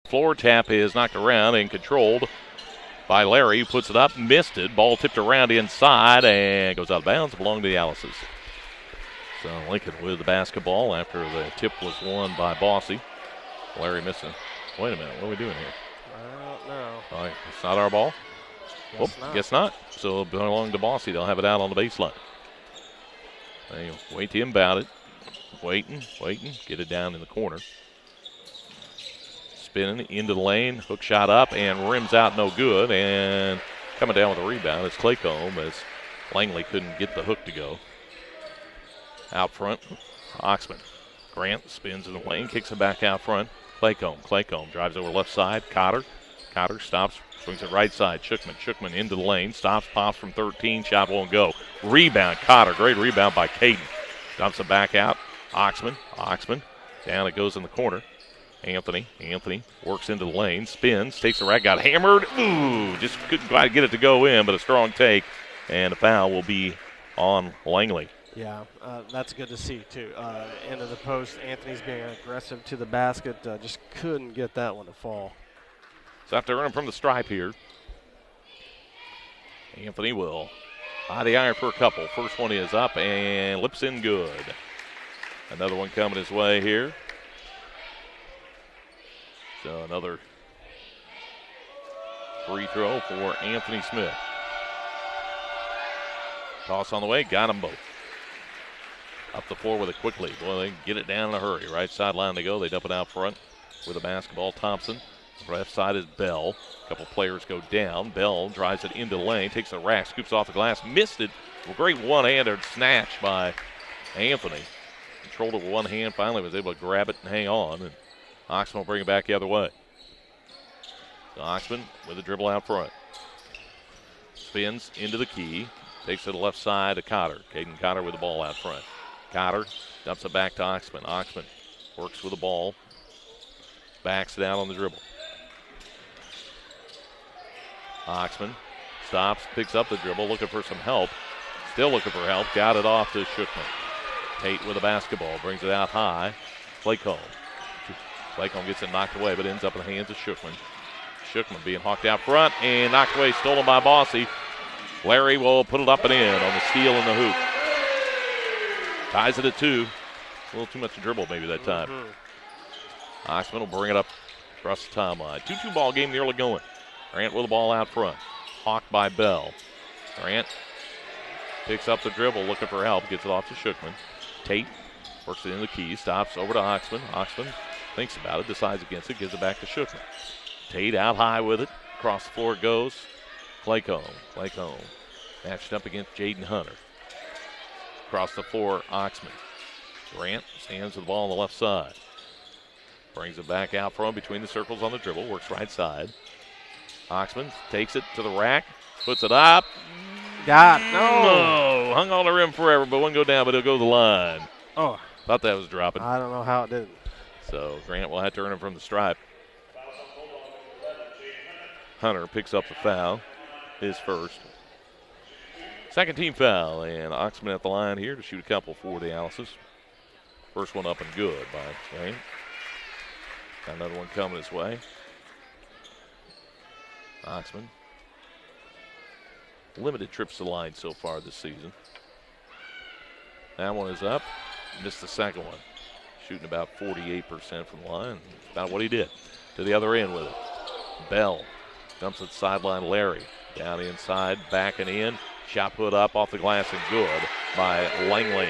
Floor tap is knocked around and controlled by Larry, who puts it up, missed it. Ball tipped around inside and goes out of bounds, belonged to the Alice's. So Lincoln with the basketball after the tip was won by Bosse. Larry missing. Wait a minute, what are we doing here? I don't know. All right, it's not our ball? Guess not. So it'll belong to Bosse. They'll have it out on the baseline. They wait to inbound it. Waiting. Get it down in the corner. Spinning into the lane. Hook shot up and rims out no good. And coming down with a rebound is Claycomb as Langley couldn't get the hook to go. Out front, Oxman. Grant spins in the lane, kicks it back out front. Claycomb drives over left side. Cotter stops, swings it right side. Shookman into the lane, stops, pops from 13, shot won't go. Rebound, Cotter, great rebound by Caden. Dumps it back out. Oxman, down it goes in the corner. Anthony works into the lane, spins, takes the rack, got hammered. Ooh, just couldn't quite get it to go in, but a strong take, and a foul will be on Langley. Yeah, that's good to see, too. End of the post, Anthony's being aggressive to the basket. Just couldn't get that one to fall. So have to earn him from the stripe here. Anthony will eye the iron for a couple. First one is up and lips in good. Another one coming his way here. So another free throw for Anthony Smith. Toss on the way, got them both. Up the floor with it quickly. Boy, they can get it down in a hurry. Right sideline they go. They dump it out front with the basketball. Thompson. Left side is Bell. A couple players go down. Bell drives it into the lane, takes the rack, scoops off the glass, missed it. A great one-handed snatch by Anthony. Controlled it with one hand, finally was able to grab it and hang on. And Oxman will bring it back the other way. So Oxman with a dribble out front. Spins into the key. Takes it to the left side to Cotter. Caden Cotter with the ball out front. Cotter dumps it back to Oxman. Oxman works with the ball. Backs it out on the dribble. Oxman stops, picks up the dribble, looking for some help. Still looking for help. Got it off to Shookman. Tate with the basketball, brings it out high. Claycomb gets it knocked away, but ends up in the hands of Shookman. Shookman being hawked out front and knocked away, stolen by Bosse. Larry will put it up and in on the steal in the hoop. Ties it at 2. A little too much dribble maybe that time. Oxman will bring it up across the timeline. 2-2 ball game nearly going. Grant with the ball out front. Hawked by Bell. Grant picks up the dribble, looking for help. Gets it off to Shookman. Tate works it in the key. Stops over to Oxman. Oxman thinks about it, decides against it, gives it back to Shookman. Tate out high with it. Across the floor it goes. Claycomb matched up against Jaden Hunter. Across the floor, Oxman. Grant stands with the ball on the left side. Brings it back out front between the circles on the dribble. Works right side. Oxman takes it to the rack. Puts it up. No. Hung on the rim forever, but won't go down, but it'll go to the line. Oh. Thought that was dropping. I don't know how it didn't. So Grant will have to earn it from the stripe. Hunter picks up the foul. His first. Second team foul, and Oxman at the line here to shoot a couple for the Alice's. First one up and good by Grant. Got another one coming his way. Oxman. Limited trips to the line so far this season. That one is up. Missed the second one. Shooting about 48% from the line. About what he did. To the other end with it. Bell dumps it sideline. Larry down inside, backing in. Shot put up off the glass and good by Langley.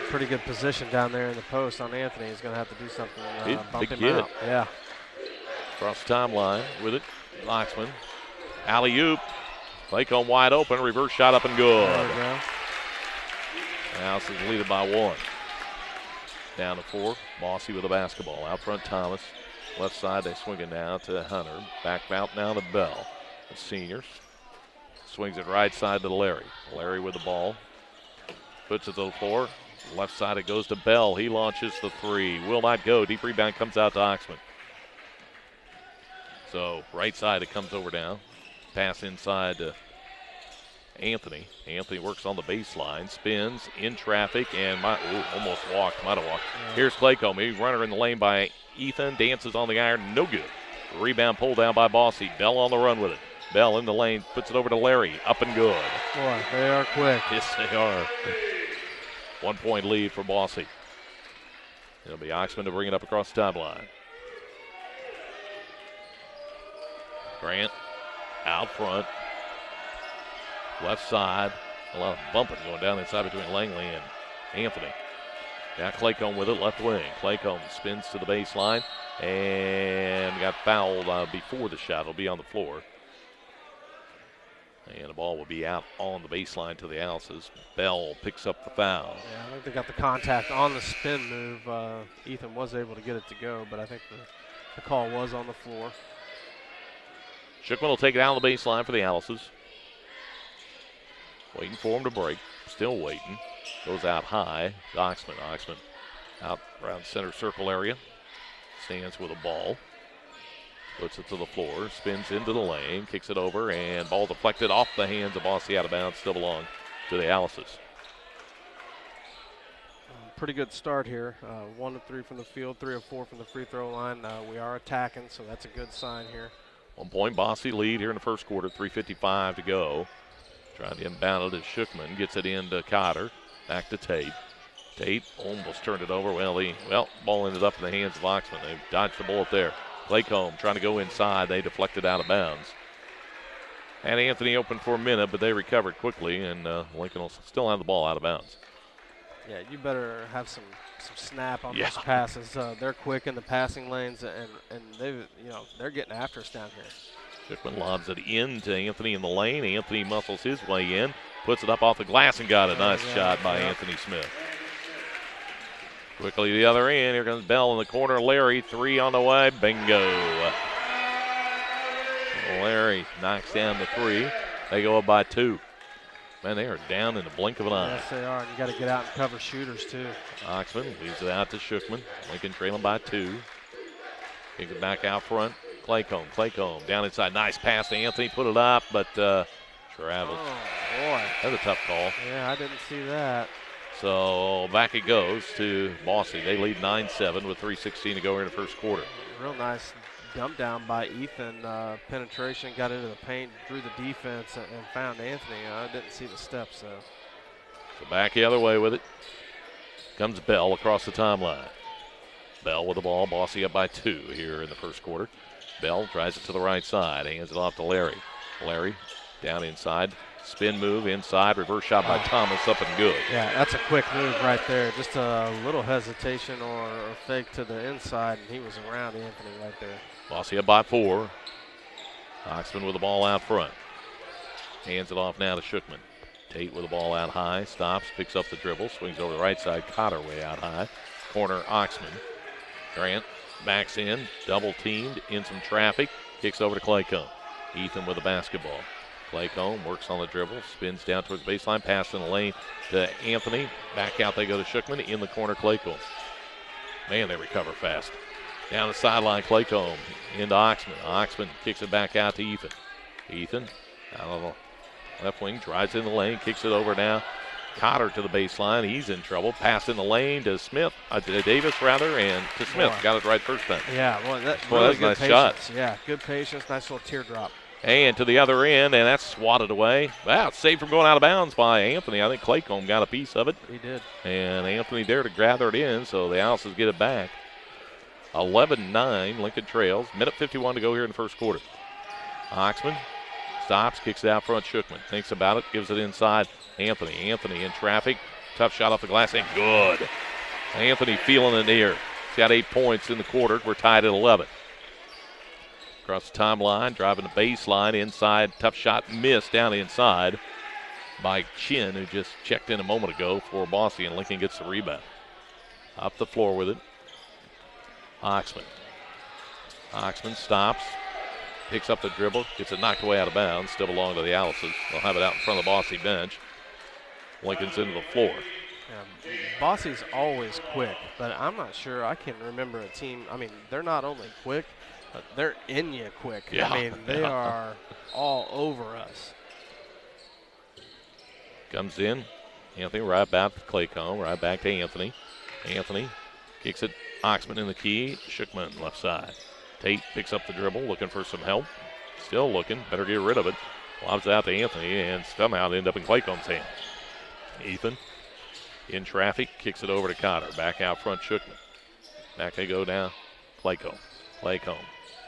Pretty good position down there in the post on Anthony. He's going to have to do something. Bump him out. Yeah. Across the timeline with it. Oxman. Alley-oop. Claycomb wide open. Reverse shot up and good. There we go. Alice is leading by 1. Down to 4. Bosse with the basketball. Out front, Thomas. Left side, they swing it now to Hunter. Back out now to Bell. The seniors. Swings it right side to Larry. Larry with the ball. Puts it to the floor. Left side it goes to Bell. He launches the 3. Will not go. Deep rebound comes out to Oxman. So right side it comes over now. Pass inside to Anthony. Anthony works on the baseline. Spins in traffic and almost walked. Might have walked. Yeah. Here's Claycomb. He's runner in the lane by Ethan dances on the iron, no good. Rebound pulled down by Bosse. Bell on the run with it. Bell in the lane, puts it over to Larry, up and good. Boy, they are quick. Yes, they are. 1 point lead for Bosse. It'll be Oxman to bring it up across the timeline. Grant out front. Left side. A lot of bumping going down inside between Langley and Anthony. Now Claycomb with it, left wing. Claycomb spins to the baseline and got fouled before the shot. It'll be on the floor. And the ball will be out on the baseline to the Alices. Bell picks up the foul. Yeah, I think they got the contact on the spin move. Ethan was able to get it to go, but I think the call was on the floor. Shookman will take it out on the baseline for the Alices. Waiting for him to break. Still waiting. Goes out high. Oxman. Oxman out around center circle area. Stands with a ball. Puts it to the floor. Spins into the lane. Kicks it over. And ball deflected off the hands of Bosse out of bounds. Still belong to the Alices. Pretty good start here. 1 of 3 from the field. 3 of 4 from the free throw line. We are attacking, so that's a good sign here. 1 point Bosse lead here in the first quarter. 3:55 to go. Trying to inbound it as Shookman gets it into Cotter. Back to Tate. Tate almost turned it over. Ball ended up in the hands of Oxman. They dodged the bullet there. Claycomb trying to go inside. They deflected out of bounds. Had Anthony open for a minute, but they recovered quickly, and Lincoln will still have the ball out of bounds. Yeah, you better have some snap on those passes. They're quick in the passing lanes, and they're getting after us down here. Shookman lobs it in to Anthony in the lane. Anthony muscles his way in, puts it up off the glass, and got a nice shot by Anthony Smith. Quickly to the other end. Here comes Bell in the corner. Larry, 3 on the way. Bingo. Larry knocks down the 3. They go up by 2. Man, they are down in the blink of an eye. Yes, they are. You got to get out and cover shooters, too. Oxman leaves it out to Shookman. Lincoln trailing by 2. Kicks it back out front. Claycomb down inside. Nice pass to Anthony. Put it up, but traveled. Oh, boy. That's a tough call. Yeah, I didn't see that. So back it goes to Bosse. They lead 9-7 with 3:16 to go here in the first quarter. Real nice dump down by Ethan. Penetration, got into the paint, drew the defense, and found Anthony. I didn't see the steps, though. So back the other way with it. Comes Bell across the timeline. Bell with the ball. Bosse up by 2 here in the first quarter. Bell drives it to the right side. Hands it off to Larry. Larry down inside. Spin move inside, reverse shot by Thomas, up and good. Yeah, that's a quick move right there. Just a little hesitation or fake to the inside, and he was around Anthony right there. Bosse up by 4. Oxman with the ball out front. Hands it off now to Shookman. Tate with the ball out high, stops, picks up the dribble, swings over the right side, Cotter way out high. Corner Oxman. Grant backs in, double teamed, in some traffic, kicks over to Claycomb. Ethan with the basketball. Claycomb works on the dribble, spins down towards the baseline, pass in the lane to Anthony. Back out they go to Shookman. In the corner, Claycomb. Man, they recover fast. Down the sideline, Claycomb into Oxman. Oxman kicks it back out to Ethan. Ethan out of the left wing, drives in the lane, kicks it over now. Cotter to the baseline. He's in trouble. Pass in the lane to Smith, to Davis rather, and to Smith. Got it right first time. Yeah, well, that was a nice shot. Yeah, good patience, nice little teardrop. And to the other end, and that's swatted away. Wow, saved from going out of bounds by Anthony. I think Claycomb got a piece of it. He did. And Anthony there to gather it in, so the Alices get it back. 11-9, Lincoln trails. Minute 51 to go here in the first quarter. Oxman stops, kicks it out front. Shookman thinks about it, gives it inside. Anthony in traffic. Tough shot off the glass, and good. Anthony feeling it here. He's got 8 points in the quarter. We're tied at 11. Across the timeline, driving the baseline inside. Tough shot missed down inside by Chin, who just checked in a moment ago for Bosse, and Lincoln gets the rebound. Up the floor with it. Oxman stops, picks up the dribble, gets it knocked away out of bounds. Still belong to the Alices. They'll have it out in front of the Bosse bench. Lincoln's into the floor. Yeah, Bosse's always quick, but I'm not sure. I can remember a team. I mean, they're not only quick, but they're in you quick. Yeah, I mean, they are all over us. Comes in. Anthony right back to Claycomb, right back to Anthony. Anthony kicks it Oxman in the key. Schickman left side. Tate picks up the dribble, looking for some help. Still looking. Better get rid of it. Lobs it out to Anthony, and somehow they end up in Claycomb's hand. Ethan in traffic, kicks it over to Cotter. Back out front, Schickman. Back they go now. Claycomb.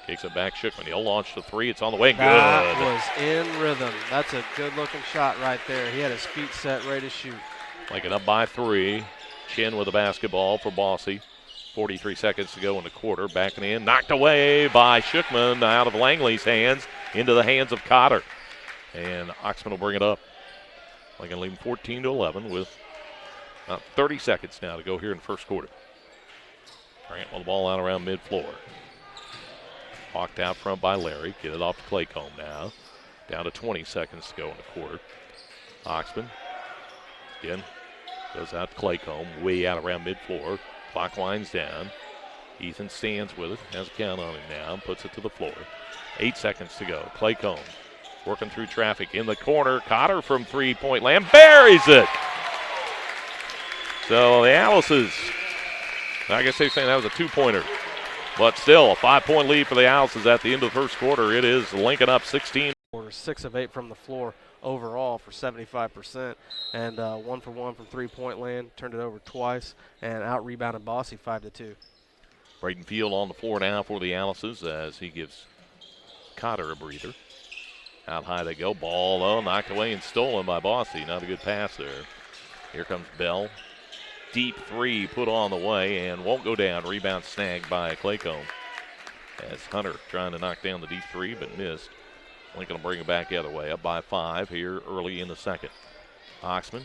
Kicks it back, Schickman. He'll launch the three. It's on the way. That Good. was in rhythm. That's a good-looking shot right there. He had his feet set, ready to shoot. Lincoln up by 3. Chin with the basketball for Bosse. 43 seconds to go in the quarter. Backing in. Knocked away by Schickman out of Langley's hands into the hands of Cotter. And Oxman will bring it up. Lincoln leading 14-11 with about 30 seconds now to go here in the first quarter. Grant with the ball out around mid-floor. Hawked out front by Larry. Get it off to Claycomb now. Down to 20 seconds to go in the quarter. Oxman again goes out to Claycomb. Way out around mid-floor. Clock winds down. Ethan stands with it. Has a count on him now. Puts it to the floor. 8 seconds to go. Claycomb working through traffic in the corner. Cotter from three-point land. Buries it. So the Alice's, I guess they're saying that was a two-pointer. But still, a 5-point lead for the Alice's at the end of the first quarter. It is Lincoln up 16. 6 of 8 from the floor overall for 75%. And 1 for 1 from three-point land. Turned it over twice. And out-rebounded Bosse 5-2. Braden Field on the floor now for the Alice's as he gives Cotter a breather. Out high they go. Ball, though, knocked away and stolen by Bosse. Not a good pass there. Here comes Bell. Deep three put on the way and won't go down. Rebound snagged by Claycomb. As Hunter trying to knock down the deep three but missed. Lincoln will bring it back the other way. Up by 5 here early in the second. Oxman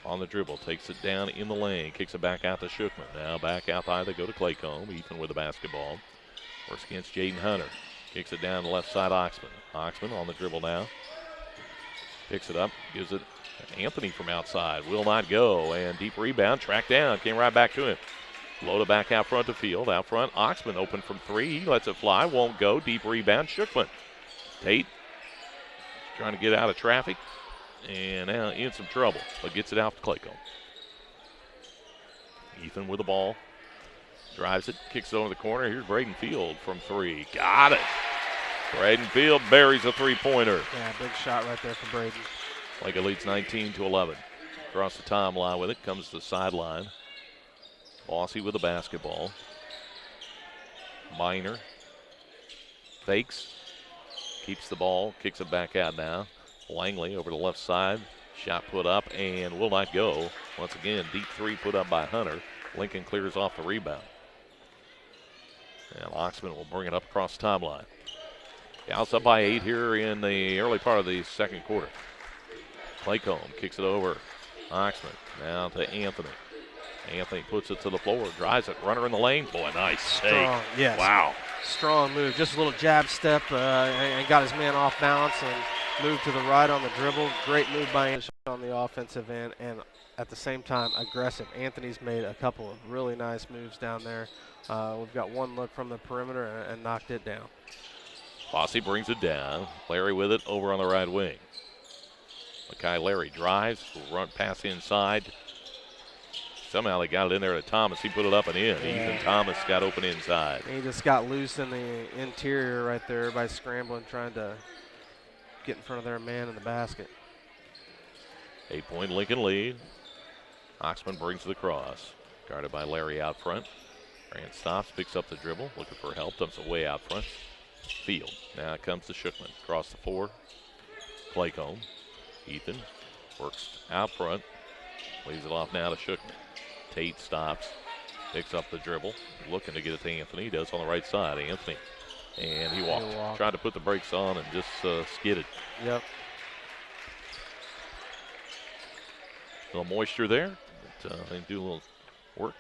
on the dribble. Takes it down in the lane. Kicks it back out to Schickman. Now back out high they go to Claycomb. Ethan with the basketball. Works against Jaden Hunter. Kicks it down the left side, Oxman. Oxman on the dribble now. Picks it up, gives it to Anthony from outside. Will not go, and deep rebound, tracked down, came right back to him. Loaded back out front to Field. Out front, Oxman open from 3. He lets it fly, won't go. Deep rebound, Schickman. Tate trying to get out of traffic, and now in some trouble, but gets it out to Claycomb. Ethan with the ball. Drives it, kicks it over the corner. Here's Braden Field from 3. Got it. Braden Field buries a three-pointer. Yeah, big shot right there for Braden. Lincoln leads 19-11. Across the timeline with it, comes to the sideline. Bosse with the basketball. Minor fakes, keeps the ball, kicks it back out now. Langley over the left side. Shot put up and will not go. Once again, deep three put up by Hunter. Lincoln clears off the rebound. And Oxman will bring it up across the timeline. Gals up by 8 here in the early part of the second quarter. Claycomb kicks it over. Oxman now to Anthony. Anthony puts it to the floor, drives it, runner in the lane. Boy, nice Strong, save. yes. Wow. Strong move, just a little jab step and got his man off balance and moved to the right on the dribble. Great move by Anthony on the offensive end and at the same time aggressive. Anthony's made a couple of really nice moves down there. We've got one look from the perimeter and knocked it down. Bosse brings it down. Larry with it over on the right wing. Makai Larry drives, run pass inside. Somehow they got it in there to Thomas. He put it up and in. Yeah. Ethan Thomas got open inside. He just got loose in the interior right there. Everybody scrambling, trying to get in front of their man in the basket. 8-point Lincoln lead. Oxman brings the cross. Guarded by Larry out front. Grant stops, picks up the dribble, looking for help, dumps it way out front. Field. Now it comes to Schickman. Across the 4. Claycomb. Ethan works out front. Leaves it off now to Schickman. Tate stops. Picks up the dribble. Looking to get it to Anthony. He does on the right side. Anthony. And he walked. Tried to put the brakes on and just skidded. Yep. A little moisture there. But, they do a little work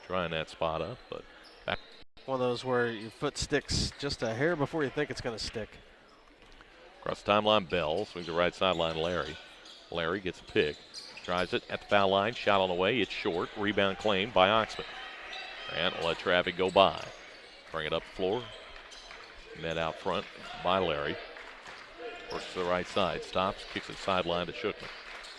trying that spot up. But back. One of those where your foot sticks just a hair before you think it's going to stick. Across the timeline, Bell swings the right sideline. Larry. Larry gets a pick. Drives it at the foul line. Shot on the way. It's short. Rebound claimed by Oxman. And let traffic go by. Bring it up the floor. Met out front by Larry. Works to the right side. Stops. Kicks it sideline to Schickman.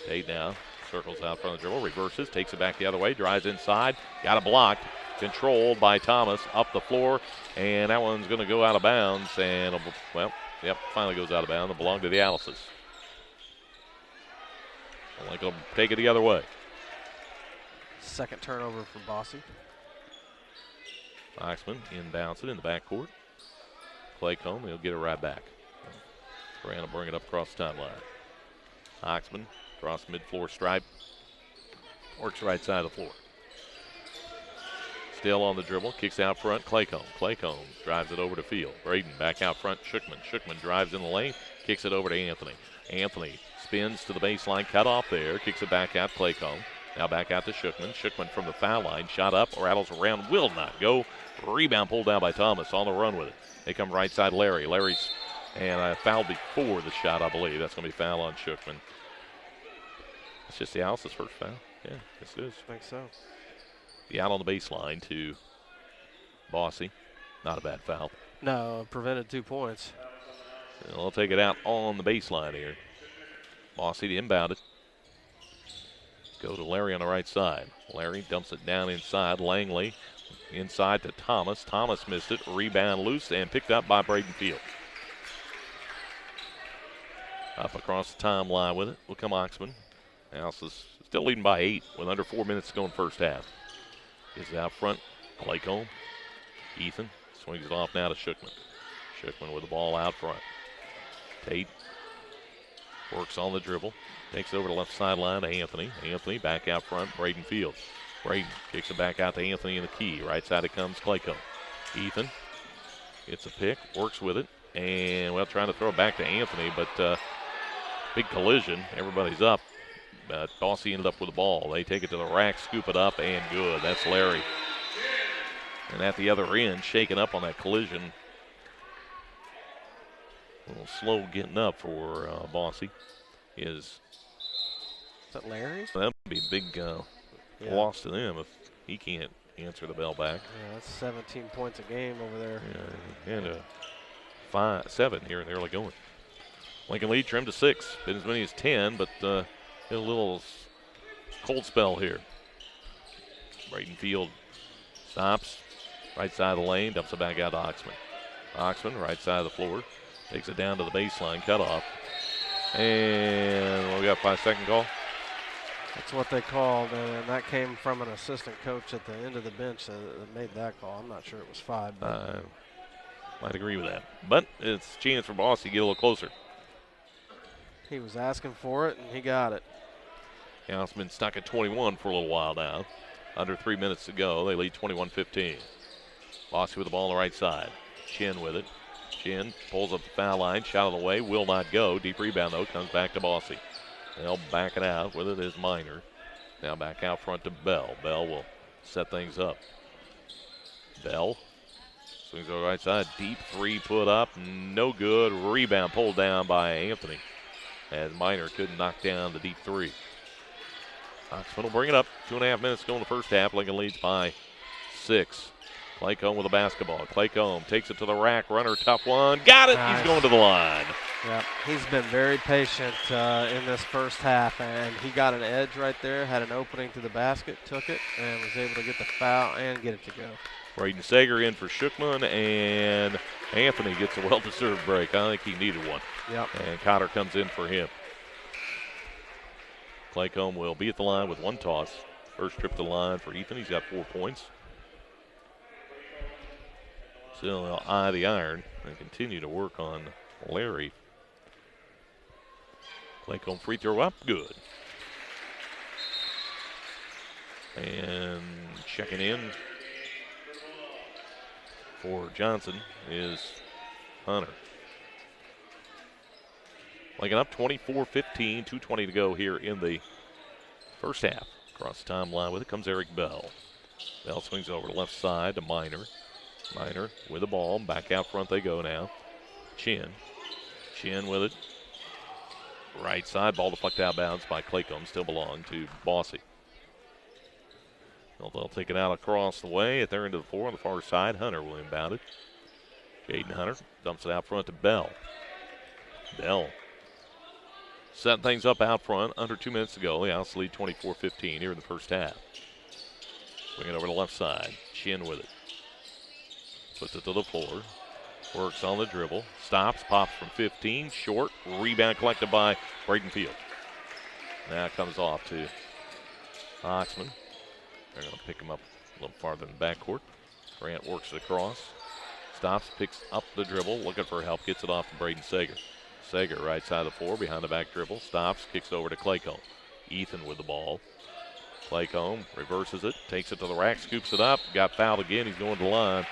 Tate now circles out front of the dribble. Reverses. Takes it back the other way. Drives inside. Got a block. controlled by Thomas up the floor, and that one's going to go out of bounds. And, finally goes out of bounds. It'll belong to the Alice's. I think it'll take it the other way. Second turnover for Bosse. Oxman inbounds it in the backcourt. Claycomb, he'll get it right back. Grant will bring it up across the timeline. Oxman across mid-floor stripe. Works right side of the floor. Still on the dribble. Kicks out front. Claycomb. Claycomb drives it over to Field. Braden back out front. Shookman. Shookman drives in the lane. Kicks it over to Anthony. Anthony spins to the baseline. Cut off there. Kicks it back out. Claycomb. Now back out to Shookman. Shookman from the foul line. Shot up. Rattles around. Will not go. Rebound pulled down by Thomas. On the run with it. They come right side Larry. Larry's and fouled before the shot, I believe. That's going to be foul on Shookman. It's just the Alice's first foul. Yeah, yes it is. I think so. The out on the baseline to Bosse. Not a bad foul. No, prevented 2 points. They'll take it out on the baseline here. Bosse to inbound it. Go to Larry on the right side. Larry dumps it down inside. Langley inside to Thomas. Thomas missed it. Rebound loose and picked up by Braden Field. Up across the timeline with it will come Oxman. Alice is still leading by 8 with under 4 minutes to go in the first half. Is out front. Claycomb. Ethan swings it off now to Shookman. Shookman with the ball out front. Tate works on the dribble. Takes it over the left sideline to Anthony. Anthony back out front. Braden Field. Braden kicks it back out to Anthony in the key. Right side it comes Claycomb. Ethan gets a pick. Works with it. And, trying to throw it back to Anthony, but big collision. Everybody's up. But Bosse ended up with the ball. They take it to the rack, scoop it up, and good. That's Larry. And at the other end, shaking up on that collision. A little slow getting up for Bosse. Is that Larry? That would be a big loss to them if he can't answer the bell back. Yeah, that's 17 points a game over there. Yeah, and 7 here in the early going. Lincoln lead trimmed to 6. Been as many as 10, but a little cold spell here. Braden Field stops. Right side of the lane, dumps it back out to Oxman. Oxman, right side of the floor. Takes it down to the baseline, cut off. And we got a 5-second call. That's what they called, and that came from an assistant coach at the end of the bench that made that call. I'm not sure it was 5. But might agree with that. But it's a chance for Bosse to get a little closer. He was asking for it, and he got it. Yeah, it's been stuck at 21 for a little while now. Under 3 minutes to go. They lead 21-15. Bosse with the ball on the right side. Chin with it. Chin pulls up the foul line. Shot on the way. Will not go. Deep rebound, though. Comes back to Bosse. They'll back it out. With it is Minor. Now back out front to Bell. Bell will set things up. Bell swings over the right side. Deep three put up. No good. Rebound pulled down by Anthony. As Minor couldn't knock down the deep three. Oxman will bring it up. 2.5 minutes to go in the first half. Lincoln leads by 6. Claycomb with the basketball. Claycomb takes it to the rack. Runner, tough one. Got it. Nice. He's going to the line. Yeah, he's been very patient in this first half, and he got an edge right there, had an opening to the basket, took it, and was able to get the foul and get it to go. Braden Sager in for Shookman, and Anthony gets a well-deserved break. I think he needed one. Yep. And Cotter comes in for him. Claycomb will be at the line with one toss. First trip to the line for Ethan. He's got 4 points. Still they'll eye the iron and continue to work on Larry. Claycomb free throw up, good. And checking in for Johnson is Hunter. Lincoln up 24-15, 2:20 to go here in the first half. Across the timeline with it comes Eric Bell. Bell swings over the left side to Minor. Minor with the ball. Back out front they go now. Chin. Chin with it. Right side. Ball deflected out of bounds by Claycomb. Still belong to Bosse. They'll take it out across the way at their end of the floor on the far side. Hunter will inbound it. Jaden Hunter dumps it out front to Bell. Bell setting things up out front. Under 2 minutes to go. The Alice lead 24-15 here in the first half. Bring it over to the left side. Chin with it. Puts it to the floor. Works on the dribble. Stops. Pops from 15. Short. Rebound collected by Braden Field. Now it comes off to Oxman. They're going to pick him up a little farther in the backcourt. Grant works it across. Stops. Picks up the dribble. Looking for help. Gets it off to Braden Sager. Sager right side of the floor. Behind the back dribble. Stops. Kicks over to Claycomb. Ethan with the ball. Claycomb reverses it. Takes it to the rack. Scoops it up. Got fouled again. He's going to the line.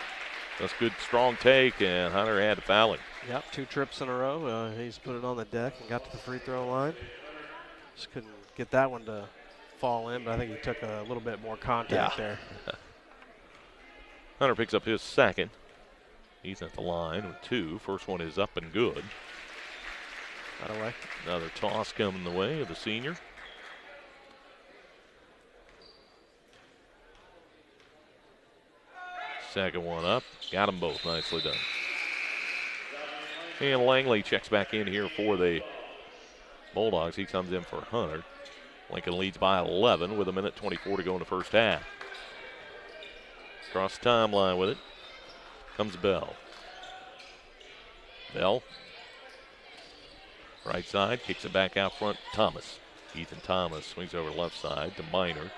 That's good, strong take, and Hunter had to foul him. Yep, 2 trips in a row. He's put it on the deck and got to the free throw line. Just couldn't get that one to fall in, but I think he took a little bit more contact there. Hunter picks up his second. He's at the line with 2. First one is up and good. Right away. Another toss coming the way of the senior. Second one up. Got them both. Nicely done. And Langley checks back in here for the Bulldogs. He comes in for Hunter. Lincoln leads by 11 with 1:24 to go in the first half. Across the timeline with it comes Bell. Bell. Right side. Kicks it back out front. Thomas. Ethan Thomas swings over the left side to Minor.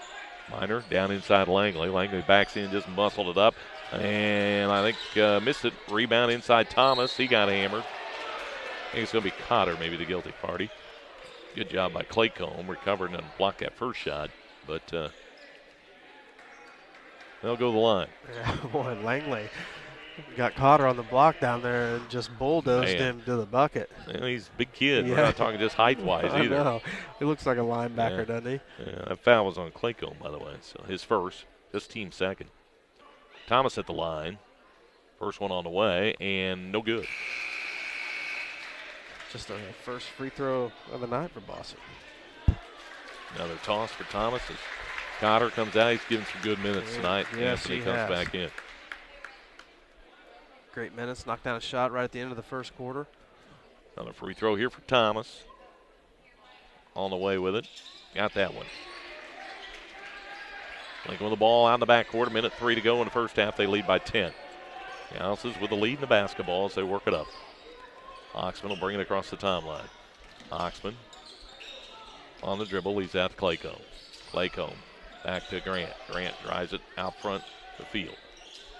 Minor down inside Langley. Langley backs in, just muscled it up. And I think missed it. Rebound inside Thomas. He got hammered. I think it's going to be Cotter, maybe the guilty party. Good job by Claycomb, recovering and blocked that first shot. But they'll go to the line. Yeah, boy, Langley got Cotter on the block down there and just bulldozed him to the bucket. Well, he's a big kid. Yeah. We're not talking just height-wise either. I know. He looks like a linebacker, doesn't he? Yeah, that foul was on Claycomb, by the way. So his first, this team's second. Thomas at the line. First one on the way, and no good. Just the first free throw of the night for Bosse. Another toss for Thomas as Cotter comes out. He's getting some good minutes tonight. Yes, he comes back in. Great minutes. Knocked down a shot right at the end of the first quarter. Another free throw here for Thomas. On the way with it. Got that one. Lincoln with the ball out in the backcourt. 1:03 to go in the first half. They lead by 10. The Owls with the lead in the basketball as they work it up. Oxman will bring it across the timeline. Oxman on the dribble. Leads out to Claycomb. Claycomb back to Grant. Grant drives it out front to Field.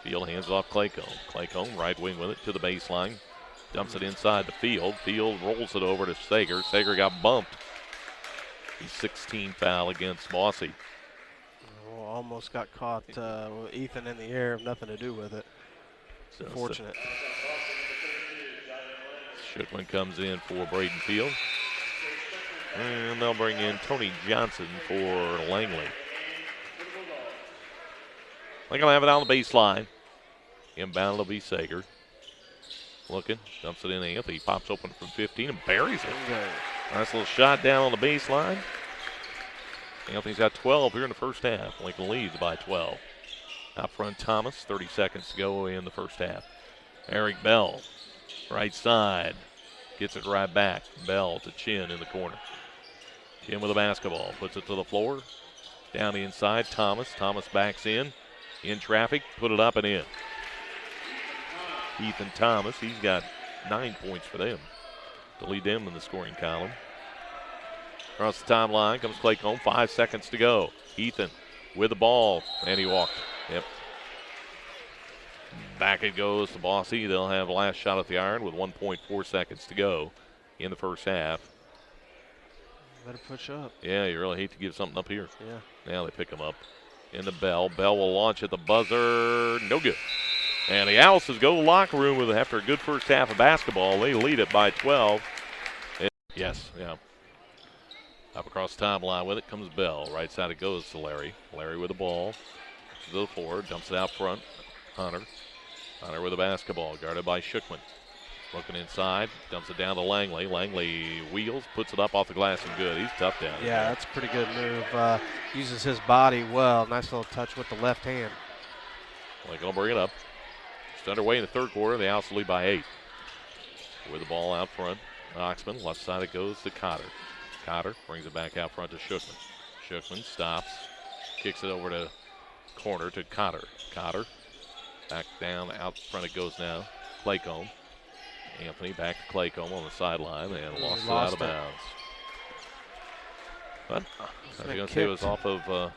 Field hands it off Claycomb. Claycomb right wing with it to the baseline. Dumps it inside the Field. Field rolls it over to Sager. Sager got bumped. He's 16 foul against Bosse. Well, almost got caught with Ethan in the air. Nothing to do with it. So Fortunate. Shookman comes in for Braden Field. And they'll bring in Tony Johnson for Langley. They're going to have it on the baseline. Inbound will be Sager. Looking, dumps it in to Anthony. Pops open from 15 and buries it. Nice little shot down on the baseline. Anthony's got 12 here in the first half. Lincoln leads by 12. Out front, Thomas. 30 seconds to go in the first half. Eric Bell, right side. Gets it right back. Bell to Chin in the corner. Chin with the basketball. Puts it to the floor. Down the inside, Thomas. Thomas backs in. In traffic. Put it up and in. Ethan Thomas, he's got 9 points for them to lead them in the scoring column. Across the timeline comes Claycomb. 5 seconds to go. Ethan with the ball, and he walked. Yep. Back it goes to Bosse. They'll have the last shot at the iron with 1.4 seconds to go in the first half. Better push up. Yeah, you really hate to give something up here. Yeah. Now they pick him up in the Bell. Bell will launch at the buzzer. No good. And the Owls go to the locker room with after a good first half of basketball. They lead it by 12. Yes, yeah. Up across the timeline with it comes Bell. Right side it goes to Larry. Larry with the ball. To the floor. Dumps it out front. Hunter. Hunter with the basketball. Guarded by Shookman. Looking inside. Dumps it down to Langley. Langley wheels. Puts it up off the glass and good. He's tough down there. Yeah, that's a pretty good move. Uses his body well. Nice little touch with the left hand. Lincoln will bring it up. It's underway in the third quarter. The Owls lead by 8. With the ball out front. Oxman. Left side it goes to Cotter. Cotter brings it back out front to Shookman. Shookman stops. Kicks it over to corner to Cotter. Cotter back down, out front it goes now. Claycomb. Anthony back to Claycomb on the sideline and lost it out of bounds. But I was going to say it was off of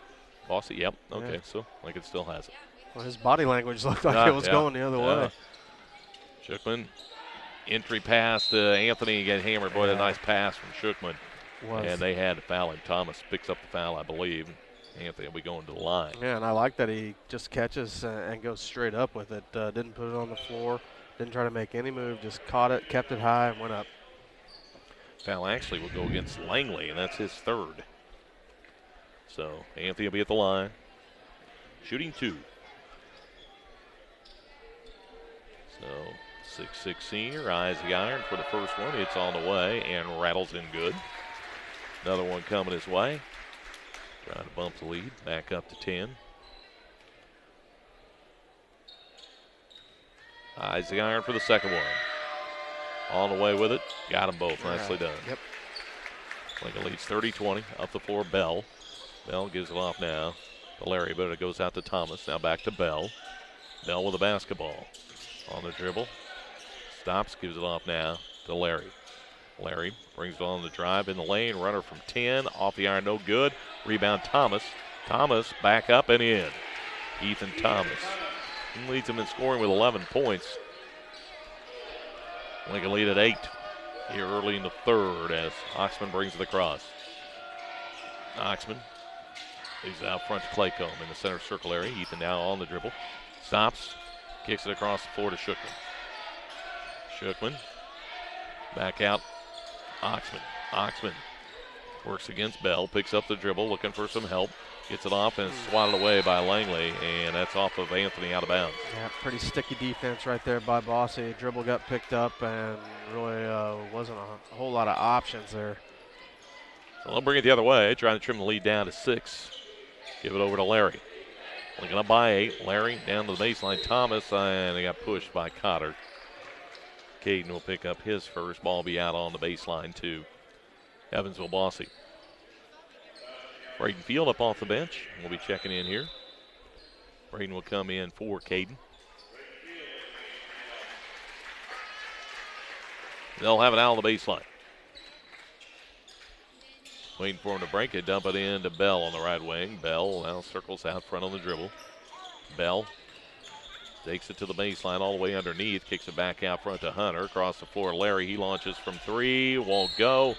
Bosse. Yep. Okay, yeah. So like it still has it. Well, his body language looked like it was going the other way. Shookman, entry pass to Anthony, get hammered. Boy, a nice pass from Shookman. And they had to foul him. Thomas picks up the foul, I believe. Anthony will be going to the line. Yeah, and I like that he just catches and goes straight up with it. Didn't put it on the floor. Didn't try to make any move. Just caught it, kept it high, and went up. Foul actually will go against Langley, and that's his third. So Anthony will be at the line. Shooting 2. So 6'6" senior, eyes the iron for the first one. It's on the way and rattles in good. Another one coming his way. Trying to bump the lead back up to 10. Eyes the iron for the second one. On the way with it. Got them both. Nicely done. Yep. Lincoln leads 30-20. Up the floor, Bell. Bell gives it off now to Larry, but it goes out to Thomas. Now back to Bell. Bell with the basketball. On the dribble. Stops, gives it off now to Larry. Larry brings it on the drive in the lane. Runner from 10. Off the iron, no good. Rebound, Thomas. Thomas back up and in. Ethan Thomas. He leads them in scoring with 11 points. Lincoln lead at 8 here early in the third as Oxman brings it across. Oxman leaves it out front to Claycomb in the center circle area. Ethan now on the dribble. Stops. Kicks it across the floor to Shookman. Shookman back out. Oxman. Oxman works against Bell. Picks up the dribble. Looking for some help. Gets it off and swatted away by Langley. And that's off of Anthony out of bounds. Yeah, pretty sticky defense right there by Bosse. Dribble got picked up and really wasn't a whole lot of options there. So they'll bring it the other way. Trying to trim the lead down to 6. Give it over to Larry. Lincoln up by 8. Larry down to the baseline. Thomas, and they got pushed by Cotter. Caden will pick up his first. Ball be out on the baseline to Evansville Bosse. Braden Field up off the bench. We'll be checking in here. Braden will come in for Caden. They'll have it out on the baseline. Waiting for him to break it, dump it in to Bell on the right wing. Bell now circles out front on the dribble. Bell takes it to the baseline all the way underneath, kicks it back out front to Hunter. Across the floor, Larry, he launches from 3, won't go.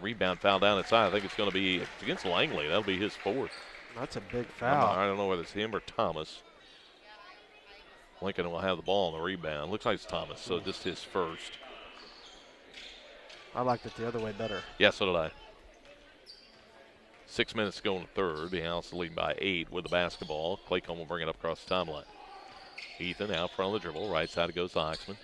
Rebound foul down inside. I think it's going to be against Langley. That'll be his 4th. That's a big foul. I don't know whether it's him or Thomas. Lincoln will have the ball on the rebound. Looks like it's Thomas, so just his first. I liked it the other way better. Yeah, so did I. 6 minutes to go in the third. The House lead by 8 with the basketball. Claycomb will bring it up across the timeline. Ethan out front of the dribble. Right side it goes to Oxman.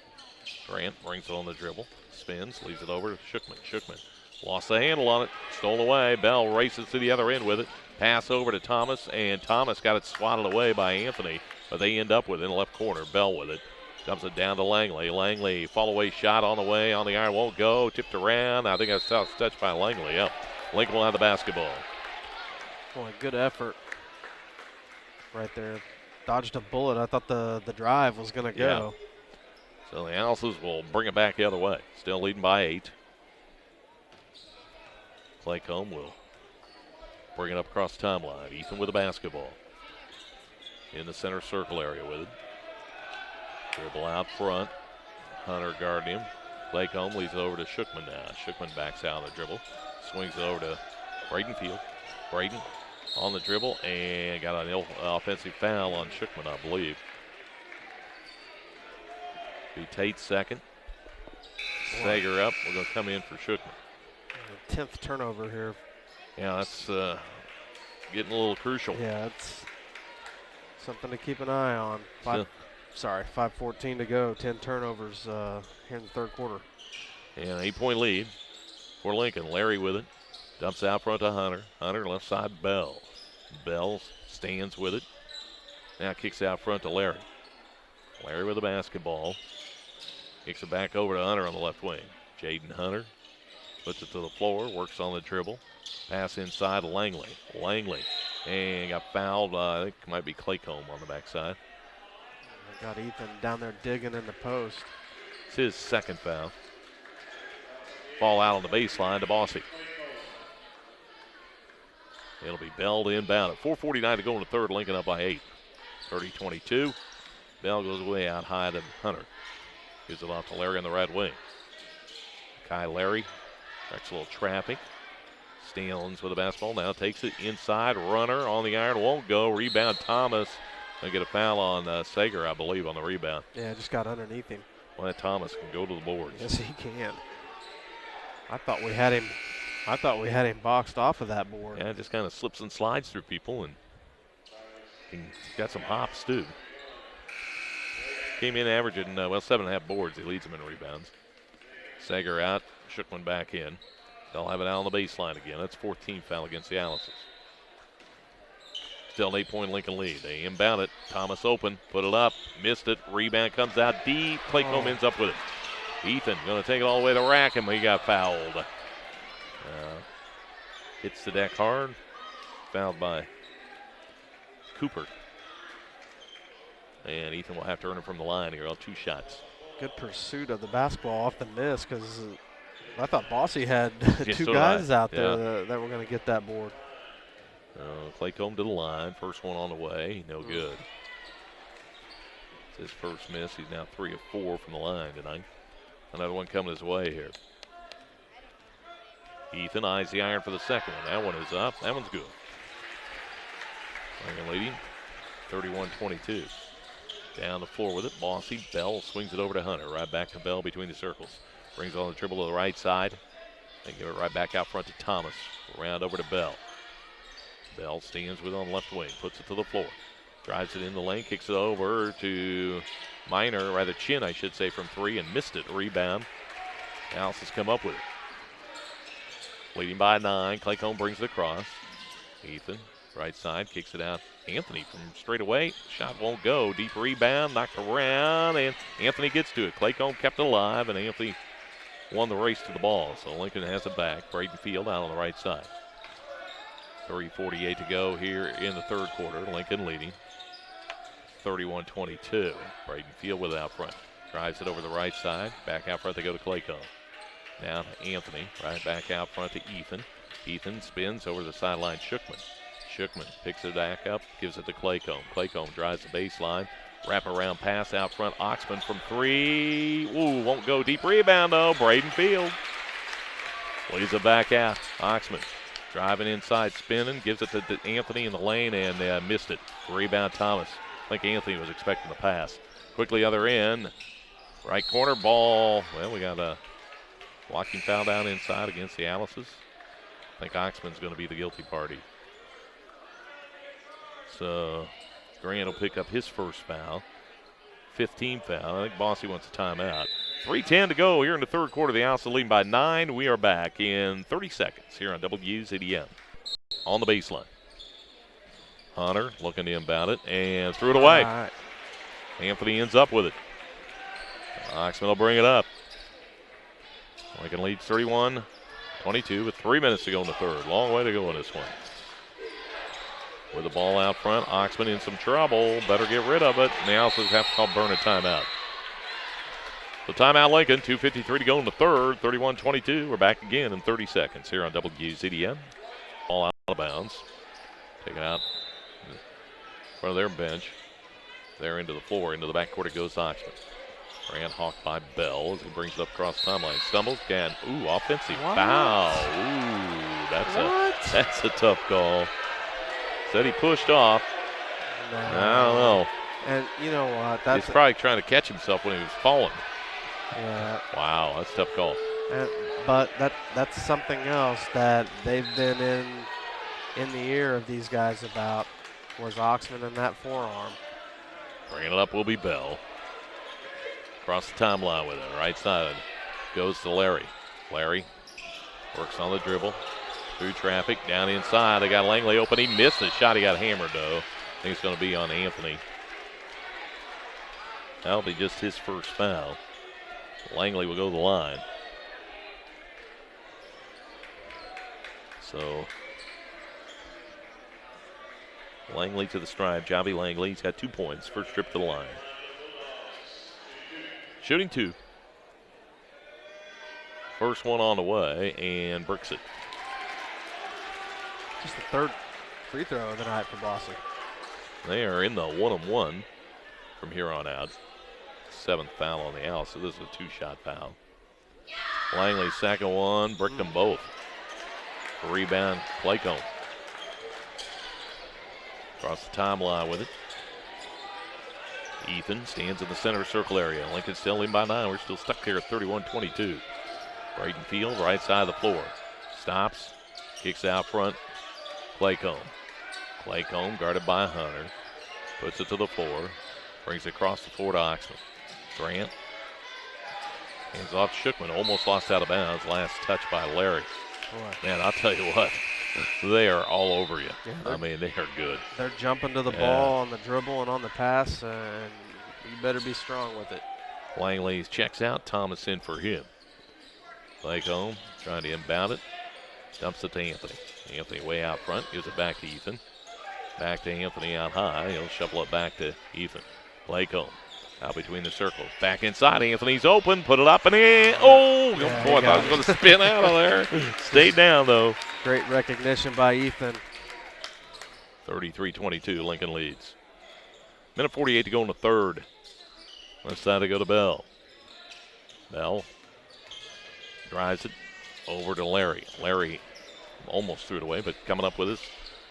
Grant brings it on the dribble. Spins, leaves it over to Shookman. Shookman lost the handle on it. Stole away. Bell races to the other end with it. Pass over to Thomas, and Thomas got it swatted away by Anthony, but they end up with it in the left corner. Bell with it. Dumps it down to Langley. Langley, fall away shot on the way. On the iron, won't go. Tipped around. I think that's touched by Langley. Yep. Lincoln will have the basketball. Boy, good effort right there. Dodged a bullet. I thought the drive was going to go. Yeah. So the Alices will bring it back the other way. Still leading by 8. Claycomb will bring it up across the timeline. Ethan with the basketball. In the center circle area with it. Dribble out front. Hunter guarding him. Claycomb leaves it over to Shookman now. Shookman backs out on the dribble. Swings it over to Braden Field. Braden on the dribble and got an offensive foul on Shookman, I believe. Be Tate's second. Sager up. We're going to come in for Shookman. 10th turnover here. Yeah, that's getting a little crucial. Yeah, it's something to keep an eye on. 5:14 to go. 10 turnovers here in the third quarter. And an 8-point lead for Lincoln. Larry with it. Dumps out front to Hunter. Hunter left side, Bell. Bell stands with it. Now kicks out front to Larry. Larry with the basketball. Kicks it back over to Hunter on the left wing. Jaden Hunter puts it to the floor, works on the dribble. Pass inside to Langley. Langley And got fouled. I think it might be Claycomb on the backside. Got Ethan down there digging in the post. It's his second foul. Ball out on the baseline to Bosse. It'll be Bell to inbound it. 4:49 to go in the third. Lincoln up by 8. 30-22. Bell goes way out high to Hunter. Gives it off to Larry on the right wing. Kai Larry corrects a little traffic. Steelens with the basketball now, takes it inside. Runner on the iron, won't go. Rebound Thomas. Gonna get a foul on Sager, I believe, on the rebound. Yeah, just got underneath him. Well, Thomas can go to the boards. Yes, he can. I thought we had him boxed off of that board. Yeah, just kind of slips and slides through people, and he's got some hops too. Came in averaging 7.5 boards. He leads them in rebounds. Sager out, Shookman back in. They'll have it out on the baseline again. That's 14th foul against the Alice's. Still an 8-point Lincoln lead. They inbound it. Thomas open, put it up, missed it. Rebound comes out deep. Claycomb ends up with it. Ethan going to take it all the way to Rackham. He got fouled. Hits the deck hard. Fouled by Cooper. And Ethan will have to earn it from the line here on 2 shots. Good pursuit of the basketball off the miss, because I thought Bosse had Yes, 2 so guys out yeah. there that were going to get that board. Claycomb to the line. First one on the way. No good. It's his first miss. He's now 3 of 4 from the line tonight. Another one coming his way here. Ethan eyes the iron for the second one. That one is up. That one's good. Lincoln leading 31-22. Down the floor with it. Bosse. Bell swings it over to Hunter. Right back to Bell between the circles. Brings on the dribble to the right side. Then give it right back out front to Thomas. Around over to Bell. Bell stands with it on the left wing. Puts it to the floor. Drives it in the lane. Kicks it over to Minor. Rather Chin, I should say, from 3. And missed it. Rebound. Alice has come up with it. Leading by 9. Claycomb brings it across. Ethan. Right side. Kicks it out. Anthony from straight away. Shot won't go. Deep rebound. Knocked around. And Anthony gets to it. Claycomb kept it alive. And Anthony won the race to the ball. So Lincoln has it back. Braden Field out on the right side. 3:48 to go here in the third quarter. Lincoln leading 31-22. Braden Field with it out front. Drives it over the right side. Back out front they go to Claycomb. Now to Anthony. Right back out front to Ethan. Ethan spins over the sideline. Shookman picks it back up. Gives it to Claycomb. Claycomb drives the baseline. Wrap-around pass out front. Oxman from 3. Ooh, won't go. Deep rebound, though. Braden Field leads it back out. Oxman driving inside, spinning. Gives it to Anthony in the lane and missed it. Rebound, Thomas. I think Anthony was expecting the pass. Quickly other end. Right corner ball. Well, we got a blocking foul down inside against the Alice's. I think Oxman's going to be the guilty party. So Grant will pick up his first foul. 15th foul. I think Bosse wants a timeout. 3:10 to go here in the third quarter. The Alice leading by 9. We are back in 30 seconds here on WZDM. On the baseline. Hunter looking to inbound it and threw it away. Right. Anthony ends up with it. Oxman will bring it up. Lincoln leads 31-22 with 3 minutes to go in the third. Long way to go in this one. With the ball out front, Oxman in some trouble. Better get rid of it. And the Alice's have to call burn a timeout. So timeout Lincoln, 2:53 to go in the third, 31-22. We're back again in 30 seconds here on WZDM. Ball out of bounds. Taken out in front of their bench. There into the floor, into the backcourt it goes Oxman. Ran hawked by Bell as he brings it up across the timeline. Stumbles, offensive foul. Ooh, that's a tough call. Said he pushed off. No. I don't know. And you know what? He's probably trying to catch himself when he was falling. Yeah. Wow, that's a tough call. But that's something else that they've been in the ear of these guys about, was Oxman in that forearm. Bringing it up will be Bell. Across the timeline with it. Right side goes to Larry. Larry works on the dribble. Through traffic, down inside. They got Langley open. He missed the shot. He got hammered, though. I think it's going to be on Anthony. That'll be just his first foul. Langley will go to the line. So Langley to the stripe. Javi Langley, he's got 2 points. First trip to the line. Shooting 2. First one on the way and bricks it. Just the third free throw of the night for Bosse. They are in the 1-on-1 from here on out. 7th foul on the Owls, so this is a 2-shot foul. Langley's second one, bricked them both. Rebound, Claycomb. Across the timeline with it. Ethan stands in the center circle area. Lincoln still in by 9. We're still stuck here at 31-22. Braden Field, right side of the floor. Stops, kicks out front. Claycomb. Claycomb guarded by Hunter. Puts it to the floor. Brings it across the floor to Oxman. Grant. Hands off Shookman. Almost lost out of bounds. Last touch by Larry. Boy. Man, I'll tell you what. They are all over you. Yeah, I mean, they are good. They're jumping to the ball on the dribble and on the pass, and you better be strong with it. Langley checks out. Thomas in for him. Claycomb trying to inbound it. Dumps it to Anthony. Anthony way out front. Gives it back to Ethan. Back to Anthony out high. He'll shuffle it back to Ethan. Claycomb out between the circles. Back inside. Anthony's open. Put it up and in. Oh, yeah, boy, I thought I was going to spin out of there. Stayed down, though. Great recognition by Ethan. 33-22. Lincoln leads. Minute 48 to go in the third. Left side to go to Bell. Bell drives it over to Larry. Larry almost threw it away, but coming up with his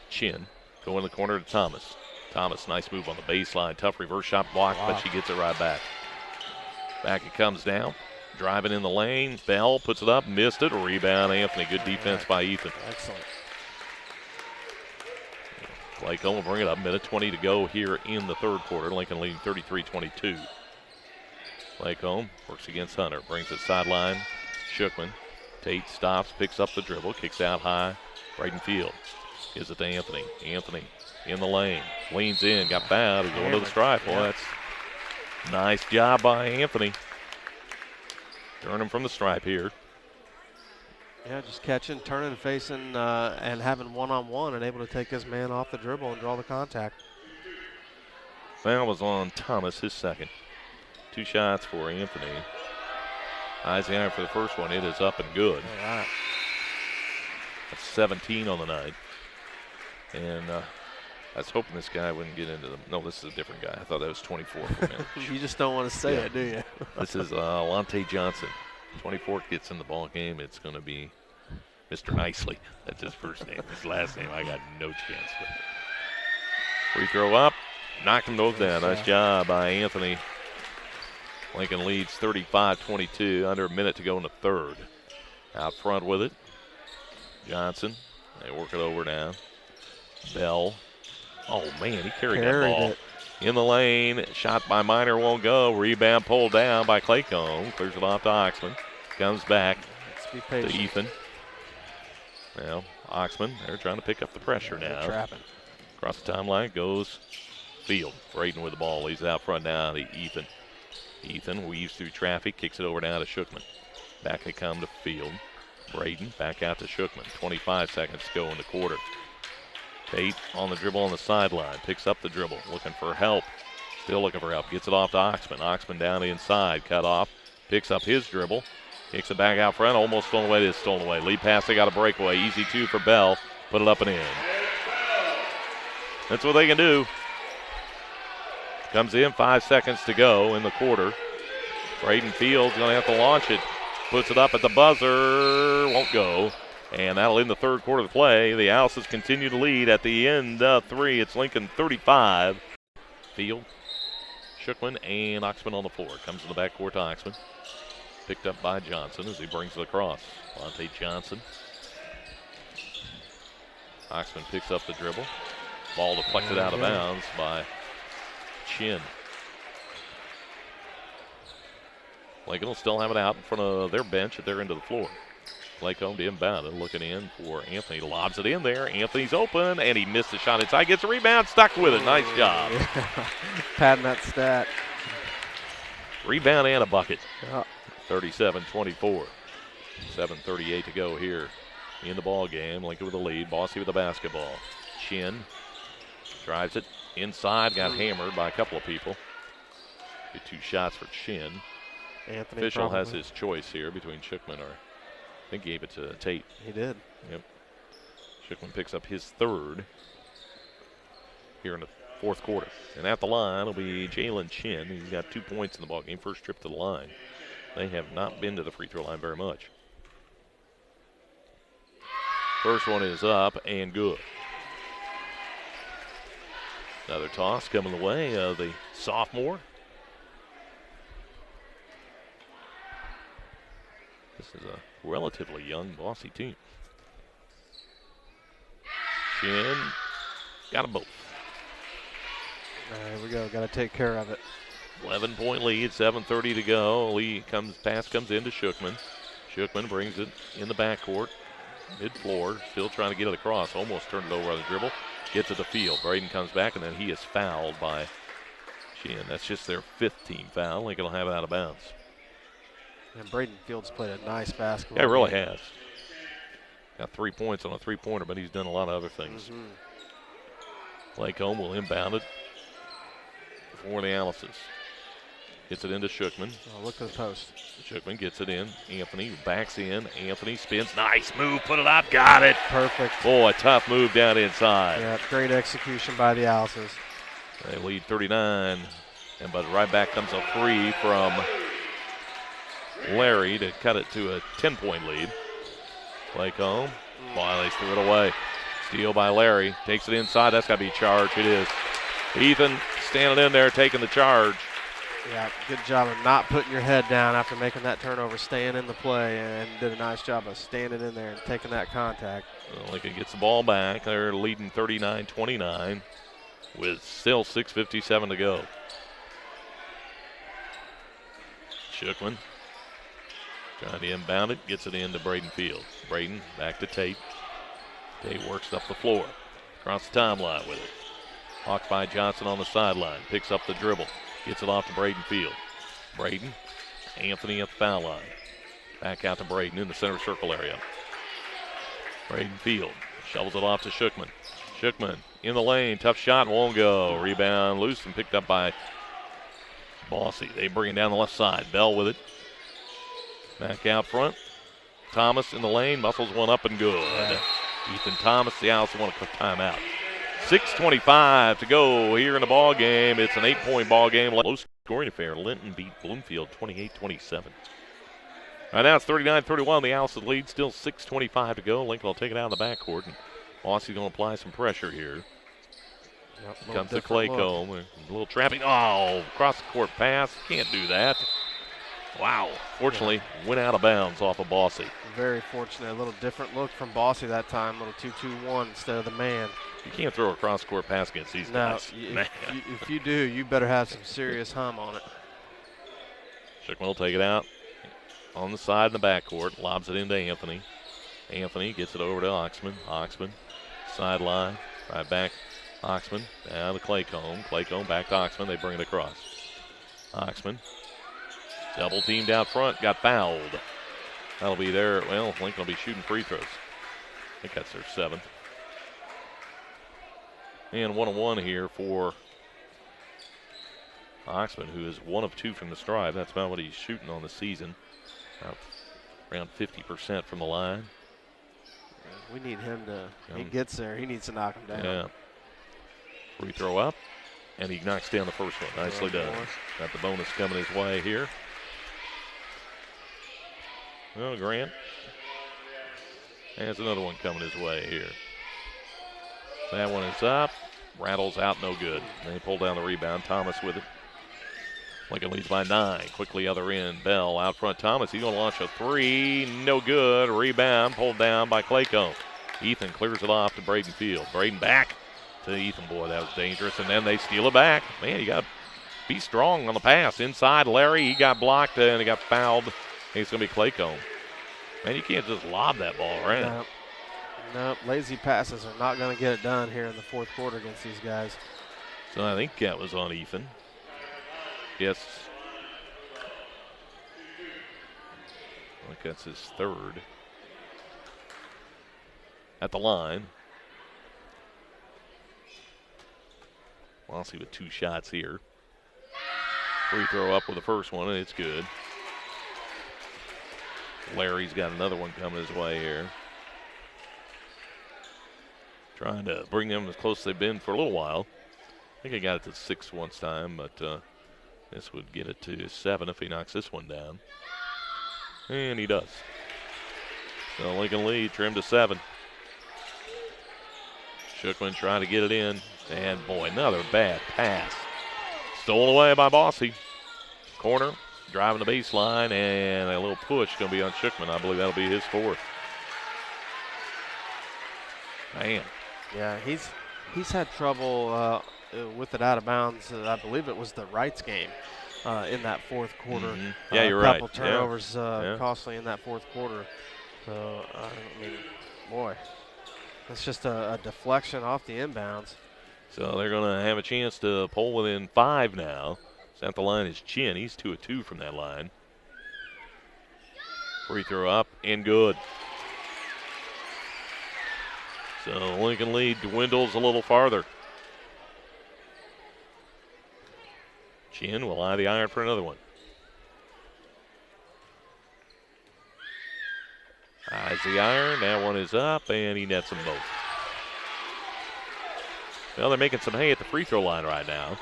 chin. Go in the corner to Thomas. Thomas, nice move on the baseline. Tough reverse shot block, but she gets it right back. Back it comes down. Driving in the lane. Bell puts it up, missed it. Rebound, Anthony. Good defense by Ethan. Excellent. Claycomb will bring it up. Minute 20 to go here in the third quarter. Lincoln leading 33-22. Claycomb works against Hunter. Brings it sideline. Shookman. Tate stops, picks up the dribble, kicks out high. Braden Field gives it to Anthony. Anthony in the lane. Leans in, got fouled. He's going to the stripe. Well, that's nice job by Anthony. Turning from the stripe here. Yeah, just catching, turning, facing, and having one-on-one and able to take his man off the dribble and draw the contact. Foul was on Thomas, his second. 2 shots for Anthony. Eyes the iron for the first one. It is up and good. All right. That's 17 on the night. And I was hoping this guy wouldn't get into them. No, this is a different guy. I thought that was 24 for a minute. You just don't want to say it, do you? This is Lonte Johnson. 24 gets in the ball game. It's going to be Mr. Nicely. That's his first name. His last name, I got no chance. But free throw up. Knocking those down. Nice job by Anthony. Lincoln leads 35-22. Under a minute to go in the third. Out front with it. Johnson. They work it over now. Bell. Oh, man, he carried that ball. In the lane. Shot by Miner won't go. Rebound pulled down by Claycomb. Clears it off to Oxman. Comes back to Ethan. Now, Oxman, they're trying to pick up the pressure now. Trapping. Across the timeline goes Field. Braden with the ball. He's out front now to Ethan. Ethan weaves through traffic, kicks it over now to Shookman. Back they come to Field. Braden back out to Shookman. 25 seconds to go in the quarter. Tate on the dribble on the sideline. Picks up the dribble. Looking for help. Still looking for help. Gets it off to Oxman. Oxman down inside. Cut off. Picks up his dribble. Kicks it back out front. Almost stolen away. It is stolen away. Lead pass. They got a breakaway. Easy 2 for Bell. Put it up and in. That's what they can do. Comes in. 5 seconds to go in the quarter. Braden Fields going to have to launch it. Puts it up at the buzzer. Won't go. And that'll end the third quarter of the play. The Owls continue to lead at the end of 3. It's Lincoln 35. Field, Shookman, and Oxman on the floor. Comes to the backcourt to Oxman. Picked up by Johnson as he brings it across. Lonte Johnson. Oxman picks up the dribble. Ball deflected out of bounds by Chin. Lincoln will still have it out in front of their bench at their end of the floor. Claycomb to inbound and looking in for Anthony. Lobs it in there. Anthony's open, and he missed the shot inside. Gets a rebound, stuck with it. Nice job. Padding that stat. Rebound and a bucket. 37-24. 7:38 to go here in the ball game. Lincoln with the lead. Bosse with the basketball. Chin Drives it inside, got hammered by a couple of people. Get 2 shots for Chin. Anthony Official probably has his choice here between Shookman or I think he gave it to Tate. He did. Yep. Shookman picks up his 3rd here in the 4th quarter. And at the line will be Jalen Chin. He's got 2 points in the ballgame. First trip to the line. They have not been to the free throw line very much. First one is up and good. Another toss coming the way of the sophomore. This is a relatively young, bossy team. Chin got them both. There we go. Got to take care of it. 11-point lead, 7:30 to go. Pass comes into Shookman. Shookman brings it in the backcourt, mid-floor, still trying to get it across. Almost turned it over on the dribble. Gets it to field. Braden comes back, and then he is fouled by Chin. That's just their 5th team foul. Lincoln will have it out of bounds. And Braden Fields played a nice basketball Yeah, he really game. has. Got 3 points on a 3-pointer, but he's done a lot of other things. Lacombe will inbound it for the Alice's. Gets it into Shookman. Oh, look at the post. Shookman gets it in. Anthony backs in. Anthony spins. Nice move. Put it up. Got it. Perfect. Boy, a tough move down inside. Yeah, great execution by the Alice's. They lead 39. But right back comes a 3 from Larry to cut it to a 10-point lead. Lacombe. Boy, they threw it away. Steal by Larry. Takes it inside. That's got to be charged. It is. Ethan standing in there taking the charge. Yeah, good job of not putting your head down after making that turnover, staying in the play, and did a nice job of standing in there and taking that contact. Lincoln gets the ball back. They're leading 39-29 with still 6:57 to go. Shookman trying to inbound it, gets it into Braden Field. Braden back to Tate. Tate works up the floor, across the timeline with it. Hawked by Johnson on the sideline, picks up the dribble. Gets it off to Braden Field. Braden, Anthony at the foul line. Back out to Braden in the center circle area. Braden Field shovels it off to Shookman. Shookman in the lane, tough shot, won't go. Rebound loose and picked up by Bosse. They bring it down the left side. Bell with it. Back out front. Thomas in the lane, muscles one up and good. Ethan Thomas, the Alice want a quick timeout. 6:25 to go here in the ball game. It's an 8-point ball game. Low scoring affair. Linton beat Bloomfield 28-27. Right now it's 39-31. The Alice lead. Still 6:25 to go. Lincoln will take it out of the backcourt. And Bosse's going to apply some pressure here. Yep, Comes to Claycomb. A little trapping. Oh, cross the court pass. Can't do that. Wow. Fortunately, went out of bounds off of Bosse. Very fortunate. A little different look from Bosse that time. A little 2-2-1 instead of the man. You can't throw a cross-court pass against these guys. If you do, you better have some serious hum on it. Shookman will take it out on the side in the backcourt. Lobs it into Anthony. Anthony gets it over to Oxman. Oxman, sideline, right back. Oxman down to Claycomb. Claycomb back to Oxman. They bring it across. Oxman, double teamed out front, got fouled. That'll be there. Well, Lincoln will be shooting free throws. I think that's their 7th. And 1-on-1 here for Oxman, who is 1 of 2 from the stripe. That's about what he's shooting on the season. Around 50% from the line. We need him to, he gets there, he needs to knock him down. Yeah. Free throw up, and he knocks down the first one. Nicely done. Got the bonus coming his way here. Well, Grant has another one coming his way here. That one is up. Rattles out, no good. They pull down the rebound. Thomas with it. Lincoln leads by 9. Quickly other end. Bell out front. Thomas, he's going to launch a 3. No good. Rebound pulled down by Claycomb. Ethan clears it off to Braden Field. Braden back to Ethan. Boy, that was dangerous. And then they steal it back. Man, you got to be strong on the pass. Inside, Larry, he got blocked and he got fouled. I think it's going to be Claycomb. Man, you can't just lob that ball around. No, lazy passes are not going to get it done here in the 4th quarter against these guys. So I think that was on Ethan. Yes. I think that's his 3rd. At the line. Bosse with 2 shots here. Free throw up with the first one, and it's good. Larry's got another one coming his way here. Trying to bring them as close as they've been for a little while. I think he got it to 6 once time, but this would get it to 7 if he knocks this one down. And he does. So Lincoln lead trimmed to 7. Shookman trying to get it in. And boy, another bad pass. Stolen away by Bosse. Corner, driving the baseline, and a little push going to be on Shookman. I believe that'll be his 4th. Man. Yeah, he's had trouble with it out of bounds. I believe it was the Wrights game in that 4th quarter. Mm-hmm. Yeah, you're right. A couple turnovers costly in that 4th quarter. So, I mean, boy, it's just a deflection off the inbounds. So they're going to have a chance to pull within 5 now. At the line is Chin. He's 2 of 2 from that line. Free throw up and good. So Lincoln lead dwindles a little farther. Chin will eye the iron for another one. Eyes the iron. That one is up, and he nets them both. Well, they're making some hay at the free throw line right now.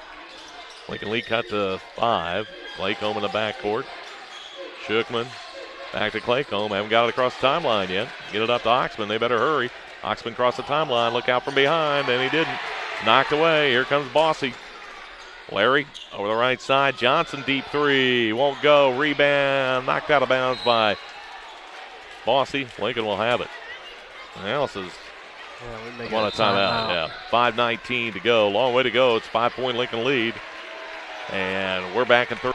Lincoln lead cut to 5. Claycomb in the backcourt. Shookman back to Claycomb. Haven't got it across the timeline yet. Get it up to Oxman. They better hurry. Oxman crossed the timeline. Look out from behind, and he didn't. Knocked away. Here comes Bosse. Larry over the right side. Johnson deep 3. Won't go. Rebound. Knocked out of bounds by Bosse. Lincoln will have it. Analysis. We want a timeout. Yeah. 5:19 to go. Long way to go. It's 5-point Lincoln lead. And we're back in third.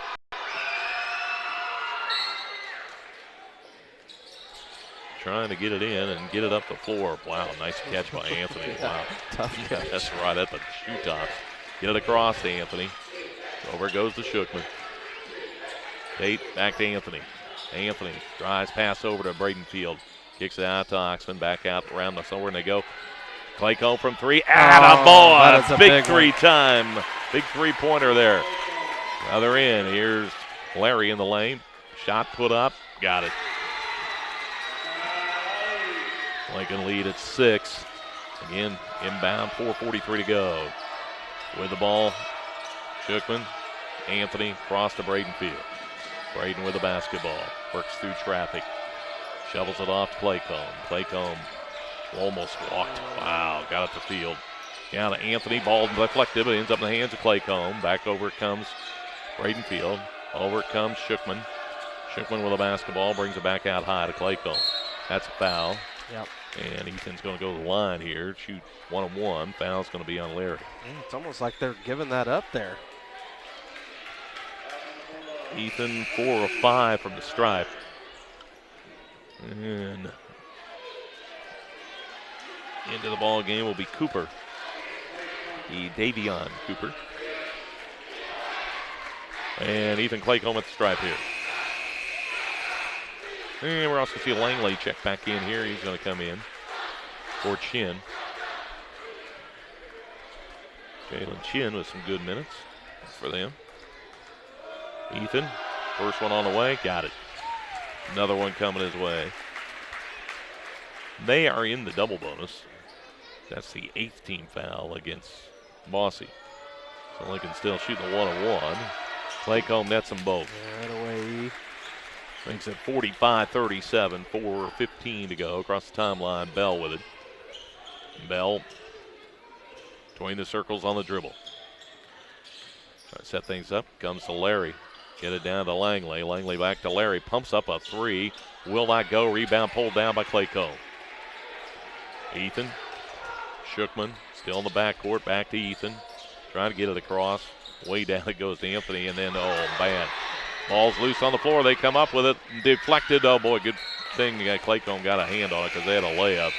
Trying to get it in and get it up the floor. Wow, nice catch by Anthony. Wow. Tough catch. That's right at the shoe top. Get it across to Anthony. Over goes to Shookman. Tate back to Anthony. Anthony drives pass over to Bradenfield. Kicks it out to Oxman. Back out around the somewhere and they go. Claycomb from 3. Attaboy! Big 3 time. Big 3-pointer there. Other end. Here's Larry in the lane. Shot put up. Got it. Lincoln lead at 6. Again, inbound, 4:43 to go. With the ball, Shookman, Anthony, cross to Bradenfield. Braden with the basketball. Works through traffic. Shovels it off to Claycomb. Claycomb almost walked. Wow, got it to field. Down to Anthony. Ball deflected, but ends up in the hands of Claycomb. Back over it comes Bradenfield. Over it comes Shookman. Shookman with the basketball. Brings it back out high to Claycomb. That's a foul. Yep. And Ethan's going to go to the line here. Shoot 1-on-1. Foul's going to be on Larry. It's almost like they're giving that up there. Ethan 4 of 5 from the stripe. And into the ball game will be Cooper. Davion Cooper. And Ethan Claycomb at the stripe here. And we're also going to see Langley check back in here. He's going to come in for Chin. Jalen Chin with some good minutes for them. Ethan, first one on the way, got it. Another one coming his way. They are in the double bonus. That's the 8th team foul against Bosse. So Lincoln still shooting the 1-on-1. Claycomb nets them both. Right away. Makes it 45-37, 4:15 to go across the timeline. Bell with it. Bell between the circles on the dribble. Trying to set things up. Comes to Larry. Get it down to Langley. Langley back to Larry. Pumps up a 3. Will not go. Rebound pulled down by Claycomb. Ethan. Shookman still in the backcourt. Back to Ethan. Trying to get it across. Way down it goes to Anthony. And then, oh, man. Ball's loose on the floor. They come up with it. Deflected. Oh, boy, good thing Claycomb got a hand on it because they had a layup.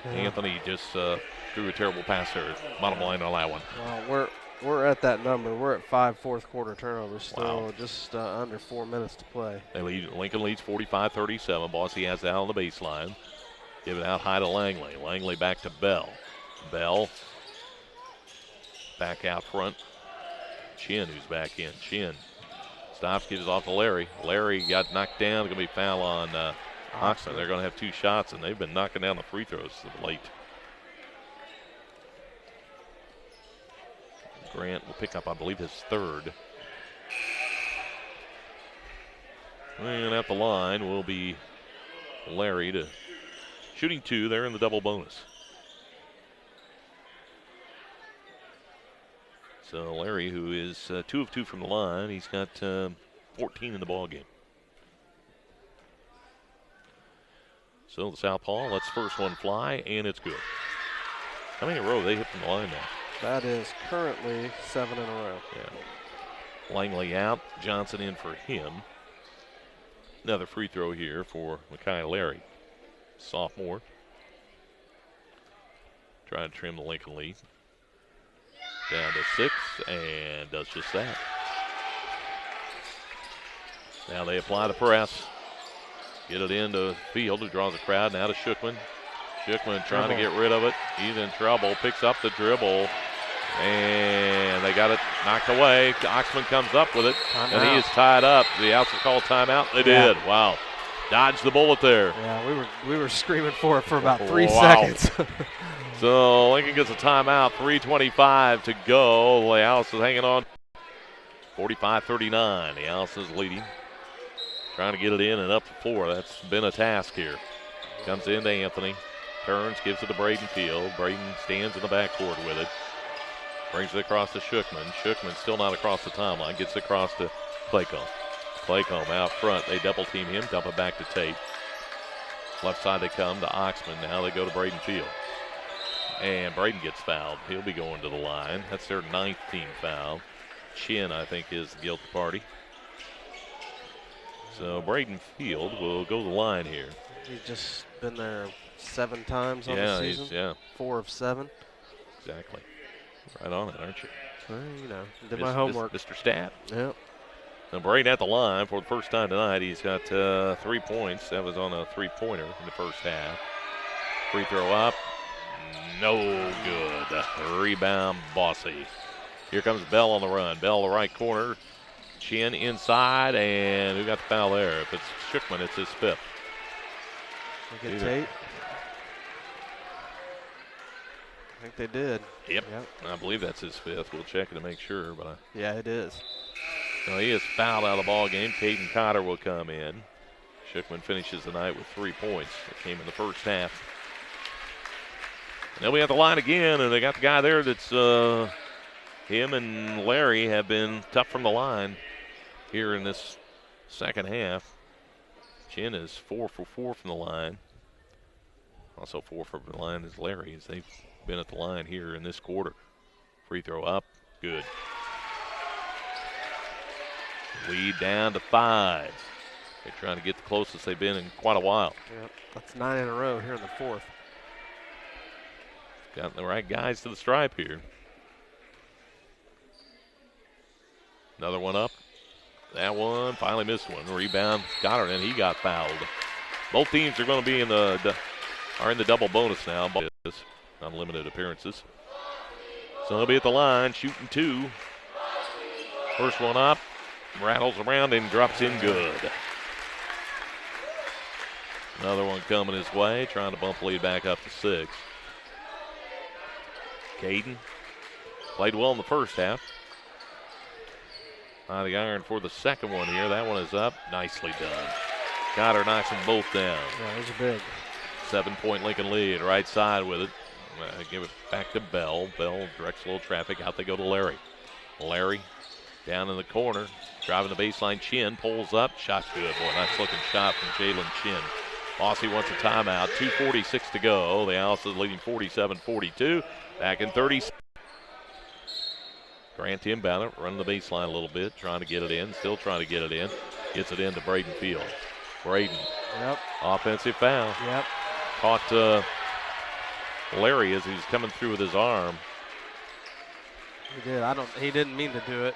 Yeah. Anthony just threw a terrible pass there. Bottom line on that one. Well, we're at that number. We're at 5 fourth-quarter turnovers still. Wow. Just under 4 minutes to play. Lincoln leads 45-37. Bosse has that on the baseline. Give it out high to Langley. Langley back to Bell. Bell back out front. Chin who's back in. Chin stops, gives off to Larry. Larry got knocked down. Going to be foul on Oxman. They're going to have 2 shots, and they've been knocking down the free throws of late. Grant will pick up, I believe, his 3rd. And at the line will be Larry to shooting 2. They're in the double bonus. So Larry, who is 2 of 2 from the line, he's got 14 in the ball game. So the southpaw lets first one fly, and it's good. How many in a row they hit from the line now? That is currently 7 in a row. Yeah. Langley out, Johnson in for him. Another free throw here for Makai Larry, sophomore. Trying to trim the Lincoln lead. Down to 6, and does just that. Now they apply the press. Get it into Field, who draws a crowd. Now to Shookman. Shookman trying to get rid of it. He's in trouble. Picks up the dribble. And they got it knocked away. Oxman comes up with it. And he is tied up. The outs are called timeout. They did. Wow. Dodged the bullet there. Yeah, we were screaming for it for about 3 seconds. So Lincoln gets a timeout. 3:25 to go. The Alice is hanging on. 45-39. The Alice is leading. Trying to get it in and up the floor. That's been a task here. Comes in to Anthony. Turns, gives it to Braden Field. Braden stands in the backcourt with it. Brings it across to Shookman. Shookman still not across the timeline. Gets it across to Claycomb. Claycomb out front. They double team him. Dump it back to Tate. Left side they come to Oxman. Now they go to Braden Field. And Braden gets fouled. He'll be going to the line. That's their 9th team foul. Chin, I think, is the guilty party. So Braden Field will go to the line here. He's just been there 7 times on the season. 4 of 7. Exactly. Right on it, aren't you? Well, you know, did my homework. Mr. Stat. Yep. Now Braden at the line for the first time tonight. He's got 3 points. That was on a 3-pointer in the first half. Free throw up. No good. Rebound, Bosse. Here comes Bell on the run. Bell the right corner. Chin inside, and who got the foul there? If it's Shookman, it's his 5th. They get Tate. I think they did. Yep. I believe that's his 5th. We'll check it to make sure. But yeah, it is. So he is fouled out of the ball game. Caden Cotter will come in. Shookman finishes the night with 3 points. It came in the first half. And they'll be at the line again, and they got the guy there that's him and Larry have been tough from the line here in this second half. Chin is 4 for 4 from the line. Also 4 from the line is Larry, as they've been at the line here in this quarter. Free throw up, good. Lead down to 5. They're trying to get the closest they've been in quite a while. Yep, that's 9 in a row here in the 4th. Got the right guys to the stripe here. Another one up. That one finally missed one. Rebound, Goddard, and he got fouled. Both teams are going to be in the double bonus now. Unlimited appearances. So they'll be at the line, shooting 2. First one up, rattles around and drops in good. Another one coming his way, trying to bump the lead back up to 6. Caden played well in the first half. On the iron for the second one here. That one is up. Nicely done. Cotter knocks them both down. Yeah, those are big. 7-point Lincoln lead. Right side with it. Give it back to Bell. Bell directs a little traffic. Out they go to Larry. Larry down in the corner. Driving the baseline. Chin pulls up. Shot good. Boy, nice looking shot from Jalen Chin. Bosse wants a timeout. 2:46 to go. The Alice is leading 47-42. Back in 30. Grant inbound it, running the baseline a little bit, trying to get it in, still trying to get it in. Gets it into Braden Field. Braden. Yep. Offensive foul. Yep. Caught Larry as he was coming through with his arm. He did. He didn't mean to do it.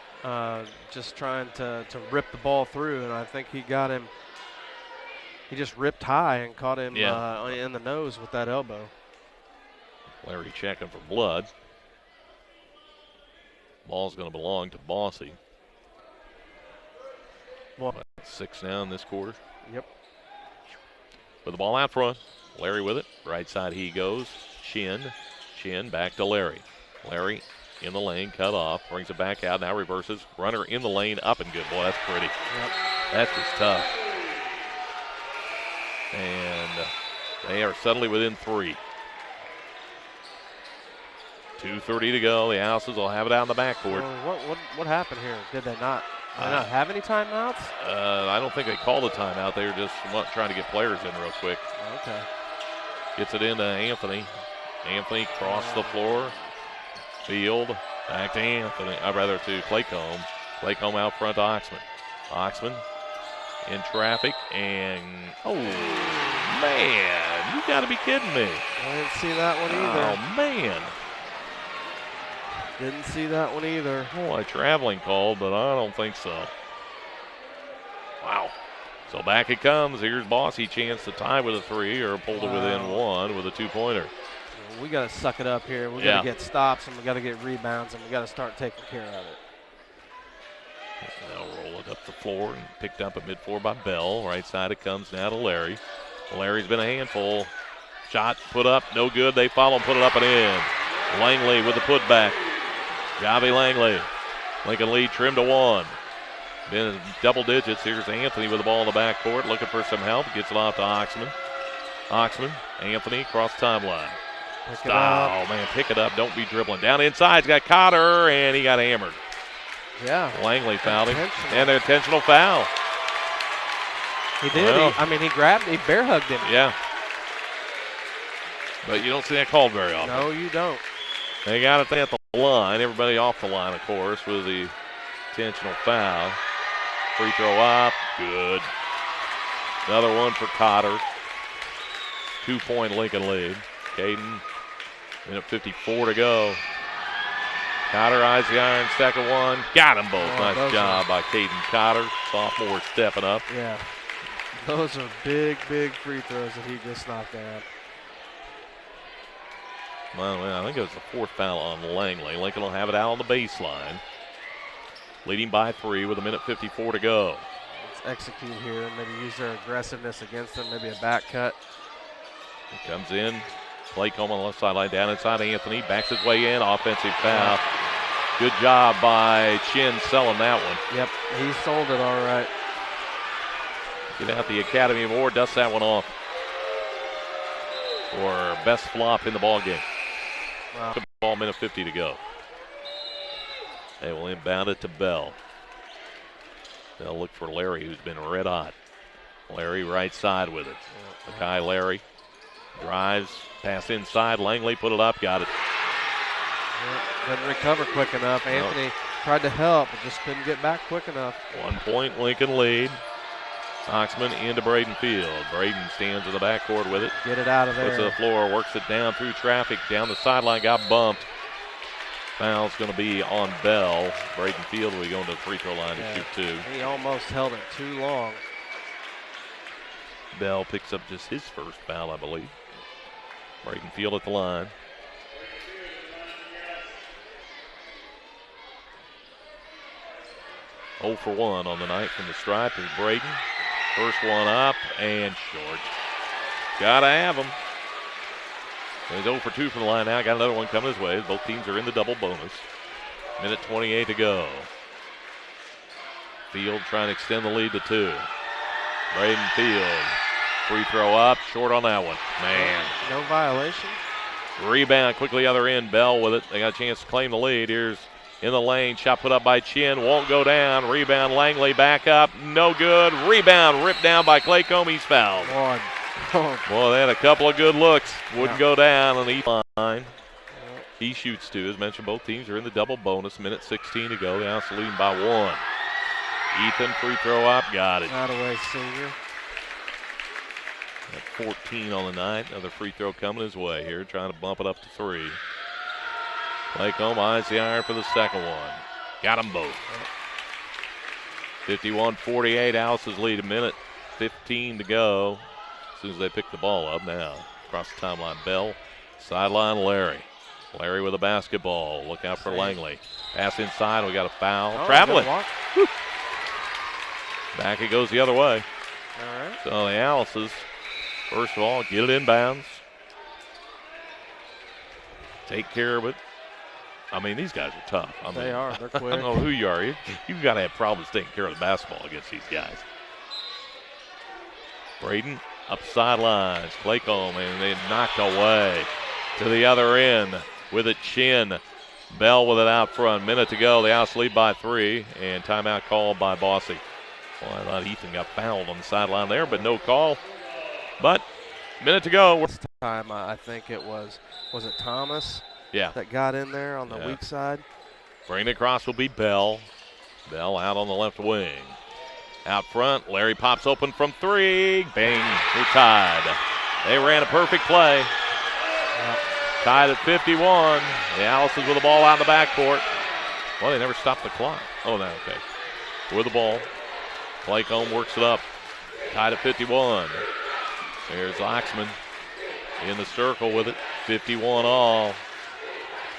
Just trying to rip the ball through, and I think he got him. He just ripped high and caught him in the nose with that elbow. Larry checking for blood. Ball's going to belong to Bosse. Well, 6 now in this quarter. Yep. With the ball out front. Larry with it. Right side he goes. Chin back to Larry. Larry in the lane, cut off. Brings it back out. Now reverses. Runner in the lane, up and good. Boy, that's pretty. Yep. That's just tough. And they are suddenly within 3. 2:30 to go. The Houses will have it out in the backcourt. What happened here? Did they not have any timeouts? I don't think they called a timeout. They were just trying to get players in real quick. Okay. Gets it into Anthony. Anthony cross the floor. Field. Back to Anthony. To Claycomb. Claycomb out front to Oxman. Oxman in traffic. And, oh, man. You got to be kidding me. I didn't see that one either. Oh, man. Didn't see that one either. Boy, traveling call, but I don't think so. Wow. So back it comes. Here's Bosse. Chance to tie with a 3 or pull to within 1 with a 2-pointer. We got to suck it up here. We got to get stops and we got to get rebounds and we got to start taking care of it. They'll roll it up the floor and picked up at mid-floor by Bell. Right side it comes now to Larry. Larry's been a handful. Shot put up, no good. They follow and put it up and in. Langley with the putback. Javi Langley. Lincoln lead trimmed to 1. Been in double digits. Here's Anthony with the ball in the backcourt, looking for some help. Gets it off to Oxman. Oxman, Anthony across timeline. Oh, man, pick it up. Don't be dribbling. Down inside, he's got Cotter, and he got hammered. Yeah. Langley fouled him. And an intentional foul. He did. Well, he grabbed, he bear hugged him. Yeah. But you don't see that called very often. No, you don't. They got it at the line. Everybody off the line, of course, with the intentional foul. Free throw up. Good. Another one for Cotter. 2-point Lincoln lead. Caden, minute 54 to go. Cotter eyes the iron, second one. Got them both. Nice job by Caden Cotter. Sophomore stepping up. Yeah. Those are big, big free throws that he just knocked down. Well, I think it was the 4th foul on Langley. Lincoln will have it out on the baseline. Leading by 3 with a minute 54 to go. Let's execute here and maybe use their aggressiveness against them. Maybe a back cut. He comes in. Claycomb on the left sideline, down inside Anthony. Backs his way in. Offensive foul. Good job by Chin selling that one. Yep, he sold it all right. Get out the Academy Award. Dusts that one off for best flop in the ball game. Wow. Ball, minute 50 to go. They will inbound it to Bell. They'll look for Larry, who's been red hot. Larry right side with it. Mackay Larry drives, pass inside. Langley put it up, got it. Didn't recover quick enough. Anthony tried to help, but just couldn't get back quick enough. 1-point Lincoln lead. Oxman into Braden Field. Braden stands in the backcourt with it. Get it out of there. Puts it to the floor, works it down through traffic, down the sideline, got bumped. Foul's going to be on Bell. Braden Field will be going to the free throw line to shoot 2. He almost held it too long. Bell picks up just his first foul, I believe. Braden Field at the line. Oh for 1 on the night from the stripe is Braden. First one up and short. Gotta have him. He's 0 for 2 from the line now. Got another one coming his way. Both teams are in the double bonus. Minute 28 to go. Field trying to extend the lead to 2. Braden Field. Free throw up. Short on that one. Man. No violation. Rebound quickly other end. Bell with it. They got a chance to claim the lead. Here's in the lane. Shot put up by Chin. Won't go down. Rebound Langley back up. No good. Rebound ripped down by Claycomb. He's fouled. Boy, they had a couple of good looks. Wouldn't go down on the line. He shoots 2. As mentioned, both teams are in the double bonus. Minute 16 to go. They're also leading by 1. Ethan, free throw up. Got it. Out of way, senior. At 14 on the night. Another free throw coming his way here. Trying to bump it up to 3. Claycomb eyes the iron for the second one. Got them both. 51-48. Houses lead. A minute 15 to go. As soon as they pick the ball up now. Across the timeline, Bell Sideline Larry. Larry with a basketball. Look out for Langley. Pass inside. We got a foul. Traveling. Back it goes the other way. All right. So the Alice's, first of all, get it inbounds. Take care of it. I mean, these guys are tough. They are. They're quick. I don't know who you are. You've got to have problems taking care of the basketball against these guys. Braden up sidelines. Claycomb, and they knocked away to the other end with a chin. Bell with it out front. Minute to go. The Alice lead by 3, and timeout called by Bosse. Well, I thought Ethan got fouled on the sideline there, but no call. But minute to go. This time, I think it was it Thomas? Yeah. That got in there on the weak side. Bringing it across will be Bell. Bell out on the left wing. Out front, Larry pops open from 3. Bang, we're tied. They ran a perfect play. Yep. Tied at 51. The Alice's with the ball out in the backcourt. Well, they never stopped the clock. Oh, no, okay. With the ball. Claycomb works it up. Tied at 51. There's Oxman in the circle with it. 51 all.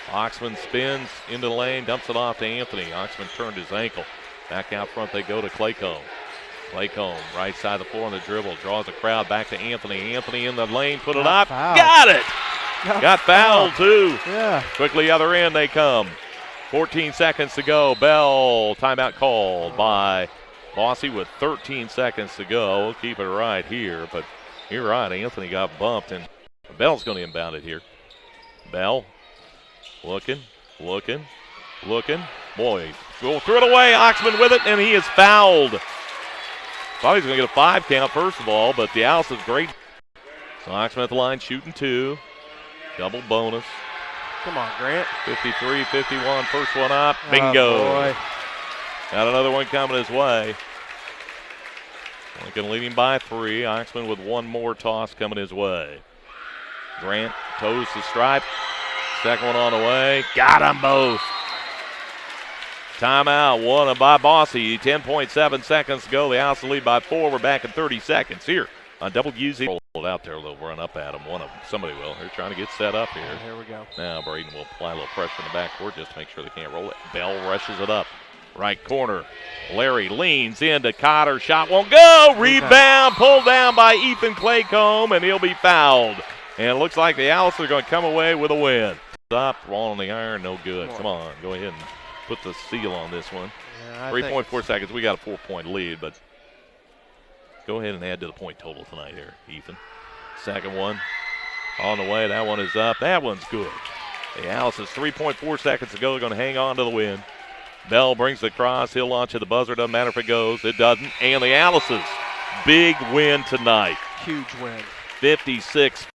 Oxman spins into the lane, dumps it off to Anthony. Oxman turned his ankle. Back out front they go to Claycomb. Claycomb, right side of the floor on the dribble. Draws the crowd back to Anthony. Anthony in the lane, put it up. Fouled. Got it! Got fouled, too. Yeah. Quickly other end they come. 14 seconds to go. Bell, timeout called by Bosse with 13 seconds to go. We'll keep it right here, but you're right. Anthony got bumped, and Bell's going to inbound it here. Bell looking. Boy, threw it away. Oxman with it, and he is fouled. Thought he was going to get a 5 count, first of all, but the Alice is great. So Oxman at the line shooting 2. Double bonus. Come on, Grant. 53-51, first one up. Bingo. Oh, Got another one coming his way. Lincoln leading by 3. Oxman with one more toss coming his way. Grant toes the stripe. Second one on the way. Got them both. Timeout won by Bosse. 10.7 seconds to go. The Alice lead by 4. We're back in 30 seconds here on WZ. Rolled out there. They'll run up at him. One of them. Somebody will. They're trying to get set up here. Here we go. Now Braden will apply a little pressure in the backcourt just to make sure they can't roll it. Bell rushes it up. Right corner. Larry leans into Cotter. Shot won't go. Rebound. Pulled down by Ethan Claycomb, and he'll be fouled. And it looks like the Alice are going to come away with a win. Up, wrong on the iron, no good. Come on, go ahead and put the seal on this one. Yeah, 3.4 seconds. We got a 4-point lead, but go ahead and add to the point total tonight here, Ethan. Second one on the way. That one is up. That one's good. The Alice is 3.4 seconds to go. They're going to hang on to the win. Bell brings the cross. He'll launch at the buzzer. Doesn't matter if it goes. It doesn't. And the Alice's big win tonight. Huge win. 56-50.